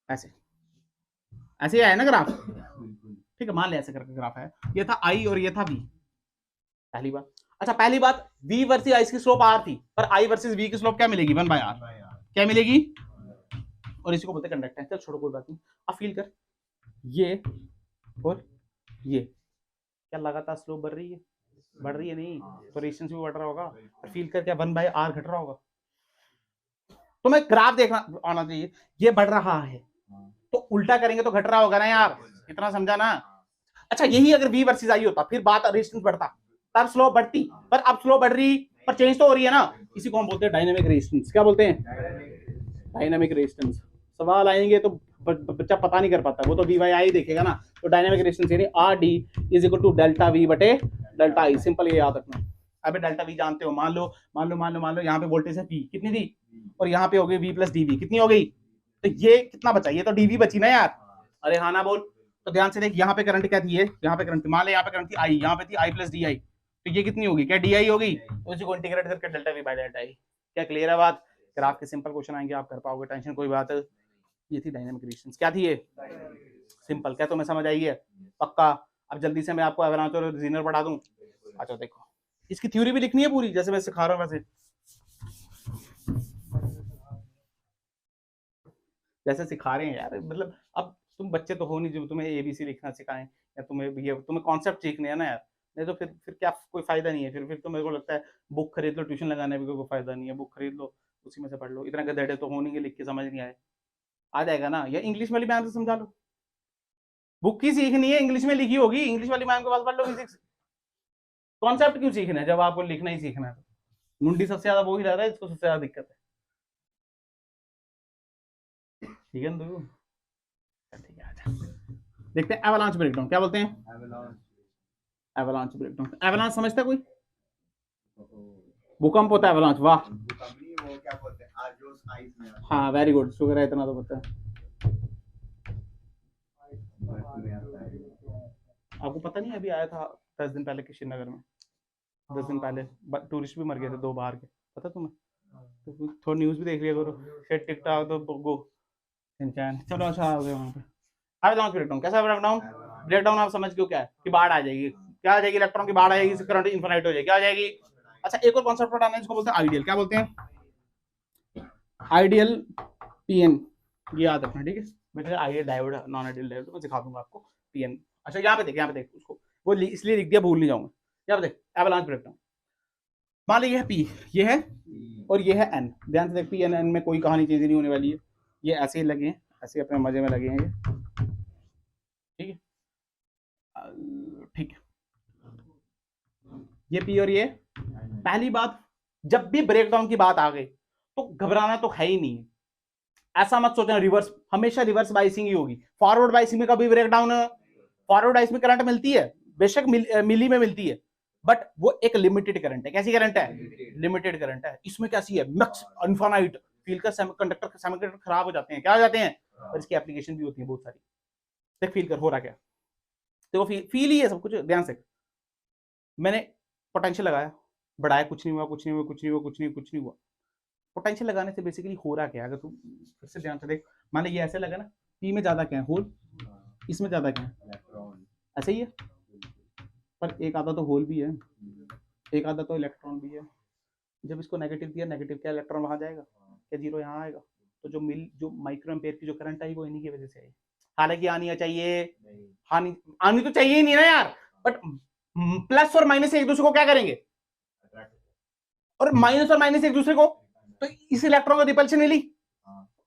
ऐसे ऐसे आया ना ग्राफ, ठीक है, मान ले ऐसे करके ग्राफ है, ये था I और ये था V। पहली बात, अच्छा पहली बात, V वर्सेस I की स्लोप R थी, पर I वर्सेस V की स्लोप क्या मिलेगी? 1/R। क्या मिलेगी? और इसी को बोलते हैं कंडक्टेंस। चल छोड़ो, कोई बात नहीं। अब फील कर, ये और ये क्या लगातार स्लोप बढ़ रही है? बढ़ रही है नहीं, तो रेजिस्टेंस भी बढ़ रहा होगा। और फील कर, क्या 1/R घट रहा होगा? तो मैं ग्राफ देखना आना चाहिए, ये बढ़ रहा है तो उल्टा करेंगे तो घट रहा होगा ना यार, इतना समझा ना? अच्छा, यही अगर V वर्सेस I होता, फिर बात रेजिस्टेंस बढ़ता, तब स्लोप बढ़ती, पर अब स्लोप बढ़ रही पर चेंज तो हो रही है ना, इसी को हम बोलते हैं डायनामिक रेजिस्टेंस। क्या बोलते हैं? Dynamic resistance. सवाल आएंगे तो बच्चा पता नहीं कर पाता, वो तो V/I देखेगा ना। तो डायनामिक रेजिस्टेंस यानी RD = delta delta delta I, simple ये याद रखना। अबे डेल्टा वी जानते हो, मान लो यहाँ पे वोल्टेज है पी, कितनी थी, और यहाँ पे हो गई वी प्लस डीवी, कितनी हो गई, तो ये कितना बचा, ये तो डीवी बची ना यार। अरे हाँ ना बोल। तो ध्यान से देख, यहाँ पे करंट क्या थी, यहाँ पे करंट, मान ले यहाँ पे करंट थी आई, यहाँ पे थी आई प्लस डी आई, तो ये कितनी होगी, क्या डी आई होगी, तो इसी को इंटीग्रेट करके डेल्टा वी बाय डेल्टा आई। क्या क्लियर है बात? ग्राफ के सिंपल क्वेश्चन आएंगे आप कर पाओगे, टेंशन कोई बात है। ये थी डायनामिक रिलेशंस, क्या थी ये, सिंपल। क्या तुम्हें समझ आई है? पक्का। अब जल्दी से मैं आपको एवलांच और रीजनर पढ़ा दूं। अच्छा देखो, इसकी थ्योरी भी लिखनी है पूरी, जैसे मैं सिखा रहा हूं वैसे, जैसे सिखा रहे हैं यार, मतलब अब तुम बच्चे तो हो नहीं जो तुम्हें एबीसी लिखना सिखाएं, या तुम्हें कॉन्सेप्ट सीखने है ना यार, नहीं तो फिर क्या कोई फायदा नहीं है। फिर तो मेरे को लगता है बुक खरीद लो, ट्यूशन लगाने में कोई फायदा नहीं है, बुक खरीद लो उसी में से पढ़ लो। इतना गधेड़े तो हो नहीं, लिख के समझ नहीं आए, आ जाएगा ना, या इंग्लिश वाली मैम से समझा लो, बुक ही सीखनी है, इंग्लिश में लिखी होगी, इंग्लिश वाली मैम के पास पढ़ लो फिजिक्स। कॉन्सेप्ट क्यों सीखना है जब आपको लिखना ही सीखना है? तो मुंडी सबसे ज्यादा वो ही रहता है, इसको सबसे ज्यादा दिक्कत है। ठीक है ना, ठीक है, आजा देखते हैं एवलांच ब्रेकडाउन, क्या बोलते हैं एवलांच ब्रेकडाउन। एवलांच समझता है कोई? भूकंप होता है एवलांच, वाह, हाँ वेरी गुड, शुक्र है, इतना तो पता है। आपको पता नहीं, अभी आया था 10 दिन पहले श्रीनगर में, 10 दिन पहले टूरिस्ट भी मर गए थे 2 बाहर के, पता तुम्हें? तो थोड़ा न्यूज भी देख लिया करो, फिर टिकटॉक तो गो सिंचैन। चलो अच्छा आ गए वहाँ पे। एवलांच ब्रेकडाउन, कैसा ब्रेकडाउन? ब्रेकडाउन आप समझ क्यों क्या है, कि बाढ़ आ जाएगी, क्या आ जाएगी, इलेक्ट्रॉन की बाढ़ आएगी, करंट इनफिनिट हो जाएगी, क्या आ जाएगी। अच्छा एक और कॉन्सेप्ट पढ़ाना है, इसको बोलते हैं आइडियल, क्या बोलते हैं, आइडियल पीएन, ये याद रखना, ठीक है बेटा। Ideal diode, non ideal diode मैं सिखा दूंगा आपको, पीएन। अच्छा यहाँ पे देख उसको, वो इसलिए लिख दिया, भूल नहीं जाऊंगा। यहाँ पे देख एवलांच ब्रेकडाउन, मान लीजिए है पी, ये है और ये है एन, ध्यान से देख, पी एन एन में कोई कहानी चीज नहीं होने वाली है, ये ऐसे ही लगे हैं, ऐसे अपने मजे में लगे हैं, ठीक है ठीक है, ये पी और ये। पहली बात, जब भी ब्रेकडाउन की बात आ गई तो घबराना तो है ही नहीं, ऐसा मत सोचना रिवर्स, हमेशा रिवर्स बाइसिंग ही होगी। फॉरवर्ड बाइसिंग में कभी ब्रेकडाउन, फॉरवर्ड बाइस में करंट मिलती है, बेशक मिली में मिलती है, बट वो एक लिमिटेड करंट है। कैसी करंट है? लिमिटेड करंट है। इसमें कैसी है? मैक्स इनफाइनाइट, फील का सेमीकंडक्टर खराब हो जाते हैं, क्या हो जाते हैं, और इसकी एप्लीकेशन भी होती है बहुत सारी। देख फील कर हो रहा क्या, देखो फील ही है सब कुछ। ध्यान से, मैंने पोटेंशियल लगाया, बढ़ाया, कुछ नहीं हुआ, कुछ नहीं हुआ, कुछ नहीं हुआ, कुछ नहीं हुआ। पोटेंशियल लगाने से बेसिकली हो रहा क्या है, अगर तुम फिर से ध्यान से देख, मान लीजिए ऐसे लगा ना, पी में ज्यादा क्या है, होल, इसमें ज्यादा क्या है, ऐसे ही है, पर एक आधा तो होल भी है, एक आधा तो इलेक्ट्रॉन भी है। जब इसको नेगेटिव दिया, नेगेटिव क्या इलेक्ट्रॉन वहां जाएगा, क्या जीरो यहाँ आएगा, तो जो माइक्रो एम्पेयर की जो करंट आई वो इन्हीं की वजह से आई। हालांकि आनी चाहिए, आनी तो चाहिए ही नहीं ना यार, बट प्लस और माइनस एक दूसरे को क्या करेंगे, और माइनस और माइनस एक दूसरे को, तो इस इलेक्ट्रॉन को रिपल्शन मिली,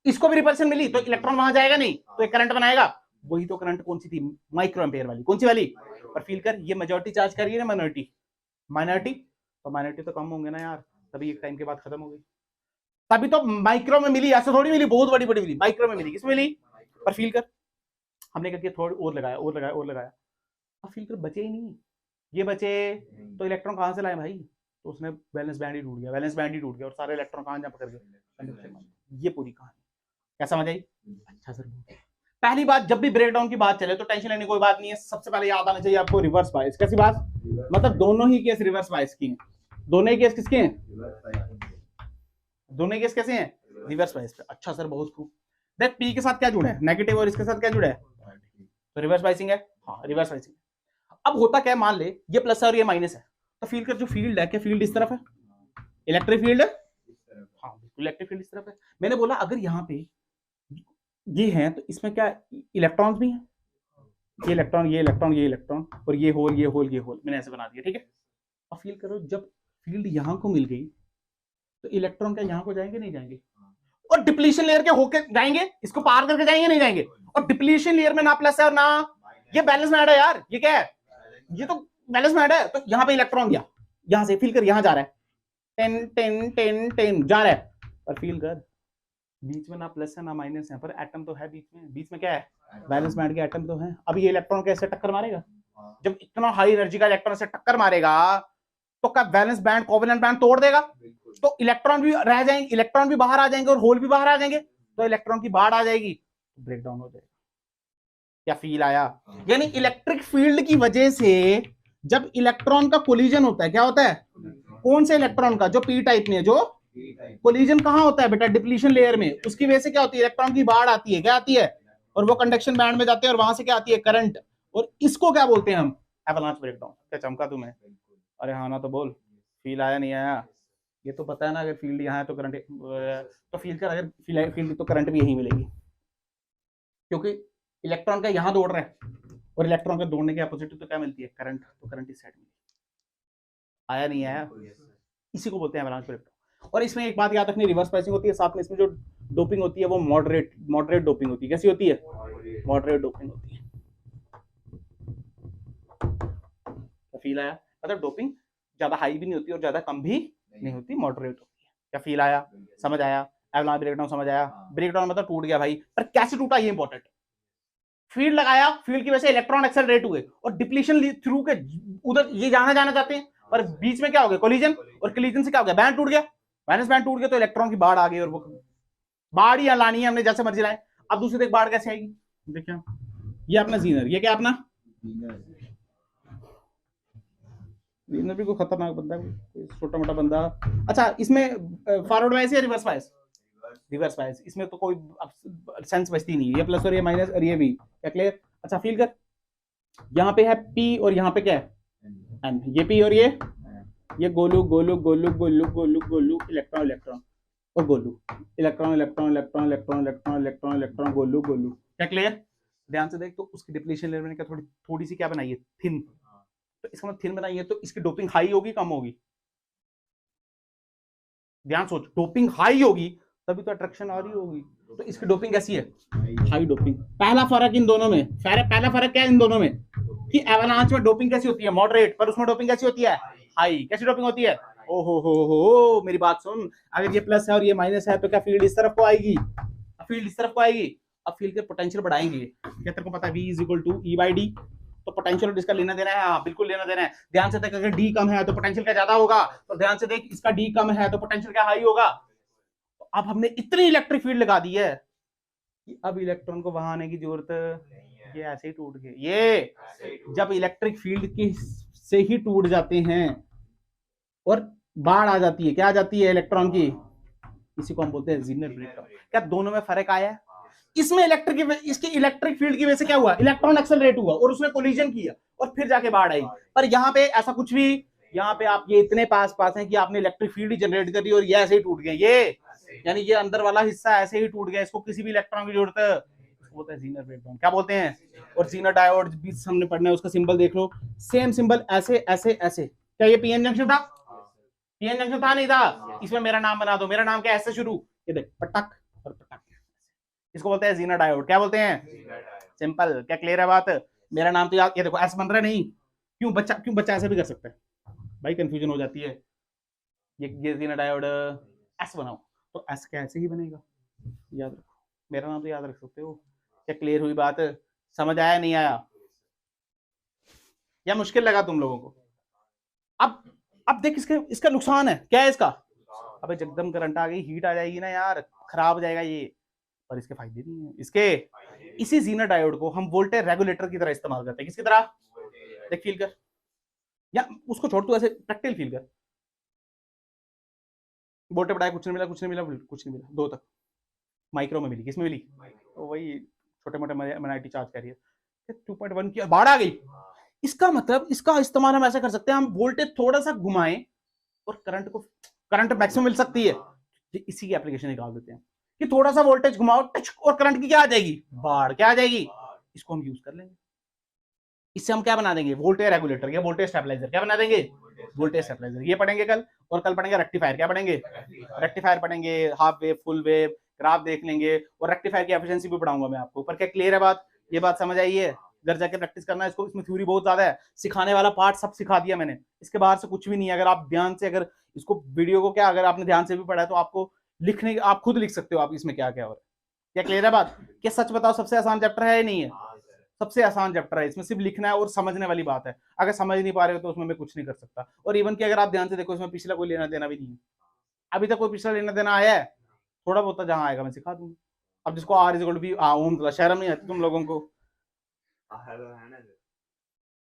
इसको भी रिपल्शन मिली, तो इलेक्ट्रॉन वहां जाएगा नहीं, तो एक करंट बनाएगा। वही तो करंट कौन सी थी, माइक्रो एम्पेयर वाली, कौन सी वाली, पर फील कर, ये मेजॉरिटी चार्ज कर रही है ना माइनॉरिटी, माइनॉरिटी तो कम होंगे ना यार, तभी एक टाइम के बाद खत्म हो गई, तभी तो माइक्रो में मिली, ऐसे थोड़ी मिली, बहुत बड़ी बड़ी मिली, माइक्रो में मिली, किसमें मिली, पर फील कर, हमने क्या किया, थोड़ा और लगाया, अब फील कर बचे ही नहीं, ये बचे, तो इलेक्ट्रॉन कहां से लाए भाई, तो उसने वैलेंस बैंड ही टूट गया, और सारे इलेक्ट्रॉन कहां जंप कर गए। ये पूरी कहानी, क्या समझ आई? अच्छा सर, पहली बात, जब भी ब्रेकडाउन की बात चले तो टेंशन लेने कोई बात नहीं है, सबसे पहले याद आना चाहिए आपको रिवर्स बायस। कैसी बात, मतलब दोनों ही केस रिवर्स बायस की हैं, दोनों ही केस किसके हैं, दोनों ही केस कैसे हैं, रिवर्स बायस पे। अच्छा सर, बहुत खूब। देख पी के साथ क्या जुड़ा है, नेगेटिव, और इसके साथ क्या जुड़ा है, तो रिवर्स बायसिंग है, हाँ रिवर्स बायसिंग। अब होता क्या है, मान ले ये प्लस है और ये माइनस है, तो फील्ड का जो फील्ड है, क्या फील्ड इस तरफ है, इलेक्ट्रिक फील्ड है, हाँ बिल्कुल इलेक्ट्रिक फील्ड इस तरफ है। मैंने बोला अगर यहाँ पे ये है तो इसमें क्या इलेक्ट्रॉन्स भी हैं, ये इलेक्ट्रॉन और ये होल, मैंने ऐसे बना दिया, ठीक है। अब फील करो, जब फील्ड यहाँ को मिल गई तो इलेक्ट्रॉन क्या यहाँ को जाएंगे, नहीं जाएंगे, और डिप्लीशन लेयर के होके जाएंगे, इसको पार करके जाएंगे, नहीं जाएंगे, और डिप्लीशन लेयर में ना प्लस है और ना ये बैलेंस में है यार, ये क्या है, ये तो बैलेंस में है, तो यहाँ पे इलेक्ट्रॉन गया, यहाँ से फील कर यहाँ जा रहा है, 10 जा रहा है, पर फील कर बीच में ना प्लस है ना माइनस है, पर एटम तो है बीच में क्या है, बैलेंस बैंड के एटम तो है। अब ये इलेक्ट्रॉन कैसे टक्कर मारेगा, जब इतना हाई एनर्जी का इलेक्ट्रॉन से टक्कर मारेगा तो क्या वैलेंस बैंड कोवेलेंट बैंड तोड़ देगा? तो इलेक्ट्रॉन भी रह जाएंगे, इलेक्ट्रॉन भी बाहर आ जाएंगे और होल भी बाहर आ जाएंगे, तो इलेक्ट्रॉन की बाढ़ आ जाएगी, ब्रेक डाउन हो जाएगा। क्या फील आया? यानी इलेक्ट्रिक फील्ड की वजह से जब इलेक्ट्रॉन का कोलिजन होता है, क्या होता है? कौन से इलेक्ट्रॉन का? जो पी टाइप में, जो कोलिजन कहां होता है बेटा? डिप्लीशन लेयर में। उसकी वजह से क्या होती है? इलेक्ट्रॉन की बाढ़ आती है, क्या आती है? और वो कंडक्शन बैंड में जाते हैं और वहां से क्या आती है? करंट। और इसको क्या बोलते हैं हम? Avalanche breakdown. क्या चमका तुम्हें? अरे हाँ ना तो बोल, फील आया नहीं आया? ये तो पता है ना, अगर फील्ड यहाँ है तो करंट, तो फील्ड का अगर फील्ड तो करंट भी यही मिलेगी, क्योंकि इलेक्ट्रॉन का यहाँ दौड़ रहा है और इलेक्ट्रॉन का दौड़ने के अपोजिट तो क्या मिलती है? करंट। तो करंट इस साइड में। आया नहीं आया? इसी को बोलते हैं एवलांच ब्रेकडाउन। और इसमें एक बात याद रखनी, रिवर्स प्राइसिंग होती है, साथ में इसमें जो डोपिंग होती है वो मॉडरेट डोपिंग होती है। कैसी होती है? मॉडरेट डोपिंग होती है। फील आया? मतलब डोपिंग ज्यादा हाई भी नहीं होती और ज्यादा कम भी नहीं होती, मॉडरेट होती है। क्या फील आया? समझ आया? एवलांच ब्रेकडाउन समझ आया? ब्रेकडाउन मतलब टूट गया भाई, पर कैसे टूटा ये इंपॉर्टेंट। फील्ड लगाया, फील्ड की वजह से इलेक्ट्रॉन एक्सेलरेट हुए और डिप्लीशन थ्रू के उधर ये जाना चाहते हैं, पर बीच में क्या हो गया? कोलिजन। और कोलिजन से क्या हो गया? बैंड टूट गया, वैलेंस बैंड टूट गया, तो इलेक्ट्रॉन की बाढ़ आ गई। और वो बाढ़ ही लानी है हमने, जैसे मर्जी लाए। अब दूसरी देख बाढ़ कैसे आएगी, देखिए ये अपना जीनर, ये क्या अपना जीनर भी कोई खतरनाक बंदा है, छोटा मोटा बंदा। अच्छा, इसमें फॉरवर्ड वाइज या रिवर्स वाइज? Reverse wise. इसमें तो कोई सेंस बचती नहीं है, ये प्लस और ये माइनस और ये भी। क्या क्लियर? अच्छा फील कर, यहाँ पे है पी और यहाँ पे क्या है? एन। ये पी और ये गोलू गोलू गोलू गोलू गोलू गोलू, इलेक्ट्रॉन इलेक्ट्रॉन और Golu, electron electron electron electron electron electron electron Golu Golu. क्या क्लियर? ध्यान से देख, तो उसकी डिप्लीशन लेवल में क्या थोड़ी सी क्या बनाई है? थिन। तो इसका मतलब थिन बनाई है तो इसकी डोपिंग हाई होगी कम होगी? ध्यान सोच, डोपिंग हाई होगी तभी तो अट्रैक्शन आ रही होगी, तो इसकी डोपिंग कैसी है? High doping. पहला फर्क इन दोनों में, पहला फर्क क्या है इन दोनों में? कि एवलांच में डोपिंग कैसी होती है? मॉडरेट। पर उसमें डोपिंग कैसी होती है? हाई। कैसी डोपिंग होती है? ओहो हो, मेरी बात सुन, अगर ये प्लस है और ये माइनस है तो क्या फील्ड इस तरफ को आएगी? फील्ड इस तरफ को आएगी। अब फील्ड के पोटेंशियल बढ़ाएंगे, क्या तेरे को पता है? V = E/D। तो पोटेंशियल इसका लेना देना है? हाँ बिल्कुल लेना देना है। ध्यान से देख, अगर D कम है तो पोटेंशियल क्या ज्यादा होगा? तो ध्यान से देख, इसका D कम है तो पोटेंशियल क्या हाई होगा? तो अब हमने इतनी इलेक्ट्रिक फील्ड लगा दी है कि अब इलेक्ट्रॉन को वहां आने की जरूरत, ये ऐसे ही टूट गए। ये जब इलेक्ट्रिक फील्ड की से ही टूट जाते हैं और बाढ़ आ जाती है, क्या आ जाती है? इलेक्ट्रॉन की। इसी को हम बोलते हैं जीनर ब्रेकडाउन। क्या दोनों में फर्क आया है? इसमें इसकी इलेक्ट्रिक फील्ड की वजह से क्या हुआ? इलेक्ट्रॉन एक्सेलरेट हुआ और उसमें कोलिजन किया और फिर जाके बाढ़ आई। पर यहाँ पे ऐसा कुछ भी, यहाँ पे आप ये इतने पास हैं कि आपने इलेक्ट्रिक फील्ड ही जनरेट कर दी और ये ऐसे ही टूट गए। ये यानी ये अंदर वाला हिस्सा ऐसे ही टूट गया, इसको किसी भी इलेक्ट्रॉन की जरूरत बोलते हैं जीनर ब्रेकडाउन। क्या बोलते हैं? और जीनर डायोड भी हमने पढ़ना है, उसका सिंबल देख लो, सेम सिंबल, ऐसे ऐसे ऐसे। क्या ये पीएन जंक्शन था? पीएन जंक्शन था नहीं था? इसमें मेरा नाम बना दो, मेरा नाम क्या है? ऐसे शुरू, ये देख, पटक और पटक। इसको बोलते हैं जीनर डायोड। क्या बोलते हैं? सिंपल। क्या क्लियर है बात? मेरा नाम तो याद, ये देखो ऐसे बन रहा नहीं, क्यों बच्चा ऐसे भी कर सकता है भाई, कंफ्यूजन हो जाती है। ये जीनर डायोड ऐसे बनाओ तो ऐसे क्या ऐसे ही बनेगा, याद रखो, मेरा नाम तो याद रख सकते हो। क्या क्लियर हुई बात? समझ आया नहीं आया? या मुश्किल लगा तुम लोगों को? अब देख, इसका नुकसान है, क्या है इसका? अबे जगदम करंट आ गई, हीट आ जाएगी ना यार, खराब हो जाएगा ये। पर इसके फायदे नहीं है इसके। इसी जीनर डायोड को हम वोल्टेज रेगुलेटर की तरह इस्तेमाल करते हैं। किसकी तरह? देख फील कर, या उसको छोड़, तू ऐसे प्रैक्टिकल फील कर। वोल्टेज बढ़ाया, कुछ नहीं मिला, कुछ नहीं मिला, कुछ नहीं मिला, 2 तक। माइक्रो में मिली, किसमें मिली? तो वही छोटे मोटे माइनॉरिटी चार्ज कह रही है। 2.1 की बाढ़ आ गई। इसका मतलब, इसका इस्तेमाल हम ऐसे कर सकते हैं, हम वोल्टेज थोड़ा सा घुमाएं और करंट मैक्सिमम मिल सकती है। इसी की एप्लीकेशन निकाल देते हैं कि थोड़ा सा वोल्टेज घुमाओ टच और करंट की क्या आ जाएगी? बाढ़। क्या आ जाएगी? इसको हम यूज कर लेंगे। इससे हम क्या बना देंगे? वोल्टेज रेगुलेटर या वोल्टेज स्टेबलाइजर। क्या बना देंगे? Voltage stabiliser. ये पढ़ेंगे कल। और कल पढ़ेंगे रेक्टिफायर। क्या पढ़ेंगे? रेक्टिफायर पढ़ेंगे, half wave, full wave, graph देख लेंगे, और रेक्टिफायर की एफिशिएंसी भी पढ़ाऊंगा मैं आपको। पर क्या क्लियर है बात? ये बात समझ आई है? घर जाके प्रैक्टिस करना इसको, इसमें थ्योरी बहुत ज्यादा है, सिखाने वाला पार्ट सब सिखा दिया मैंने, इसके बाहर से कुछ भी नहीं है। अगर आप ध्यान से, अगर इसको वीडियो को क्या, अगर आपने ध्यान से भी पढ़ा है तो आपको लिखने, आप खुद लिख सकते हो आप इसमें क्या क्या हो रहा है। क्या क्लियर है बात? क्या सच बताओ सबसे आसान चैप्टर है या नहीं है? सबसे आसान चैप्टर है, इसमें सिर्फ लिखना है और समझने वाली बात है। अगर समझ नहीं पा रहे हो तो उसमें मैं कुछ नहीं कर सकता। और इवन कि अगर आप ध्यान से देखो इसमें पिछला कोई लेना देना भी नहीं है, अभी तक कोई पिछला लेना देना आया है? थोड़ा बहुत जहां आएगा मैं सिखा दूंगा। अब जिसको R is equal to B ohm, शर्म नहीं आती तुम लोगों को?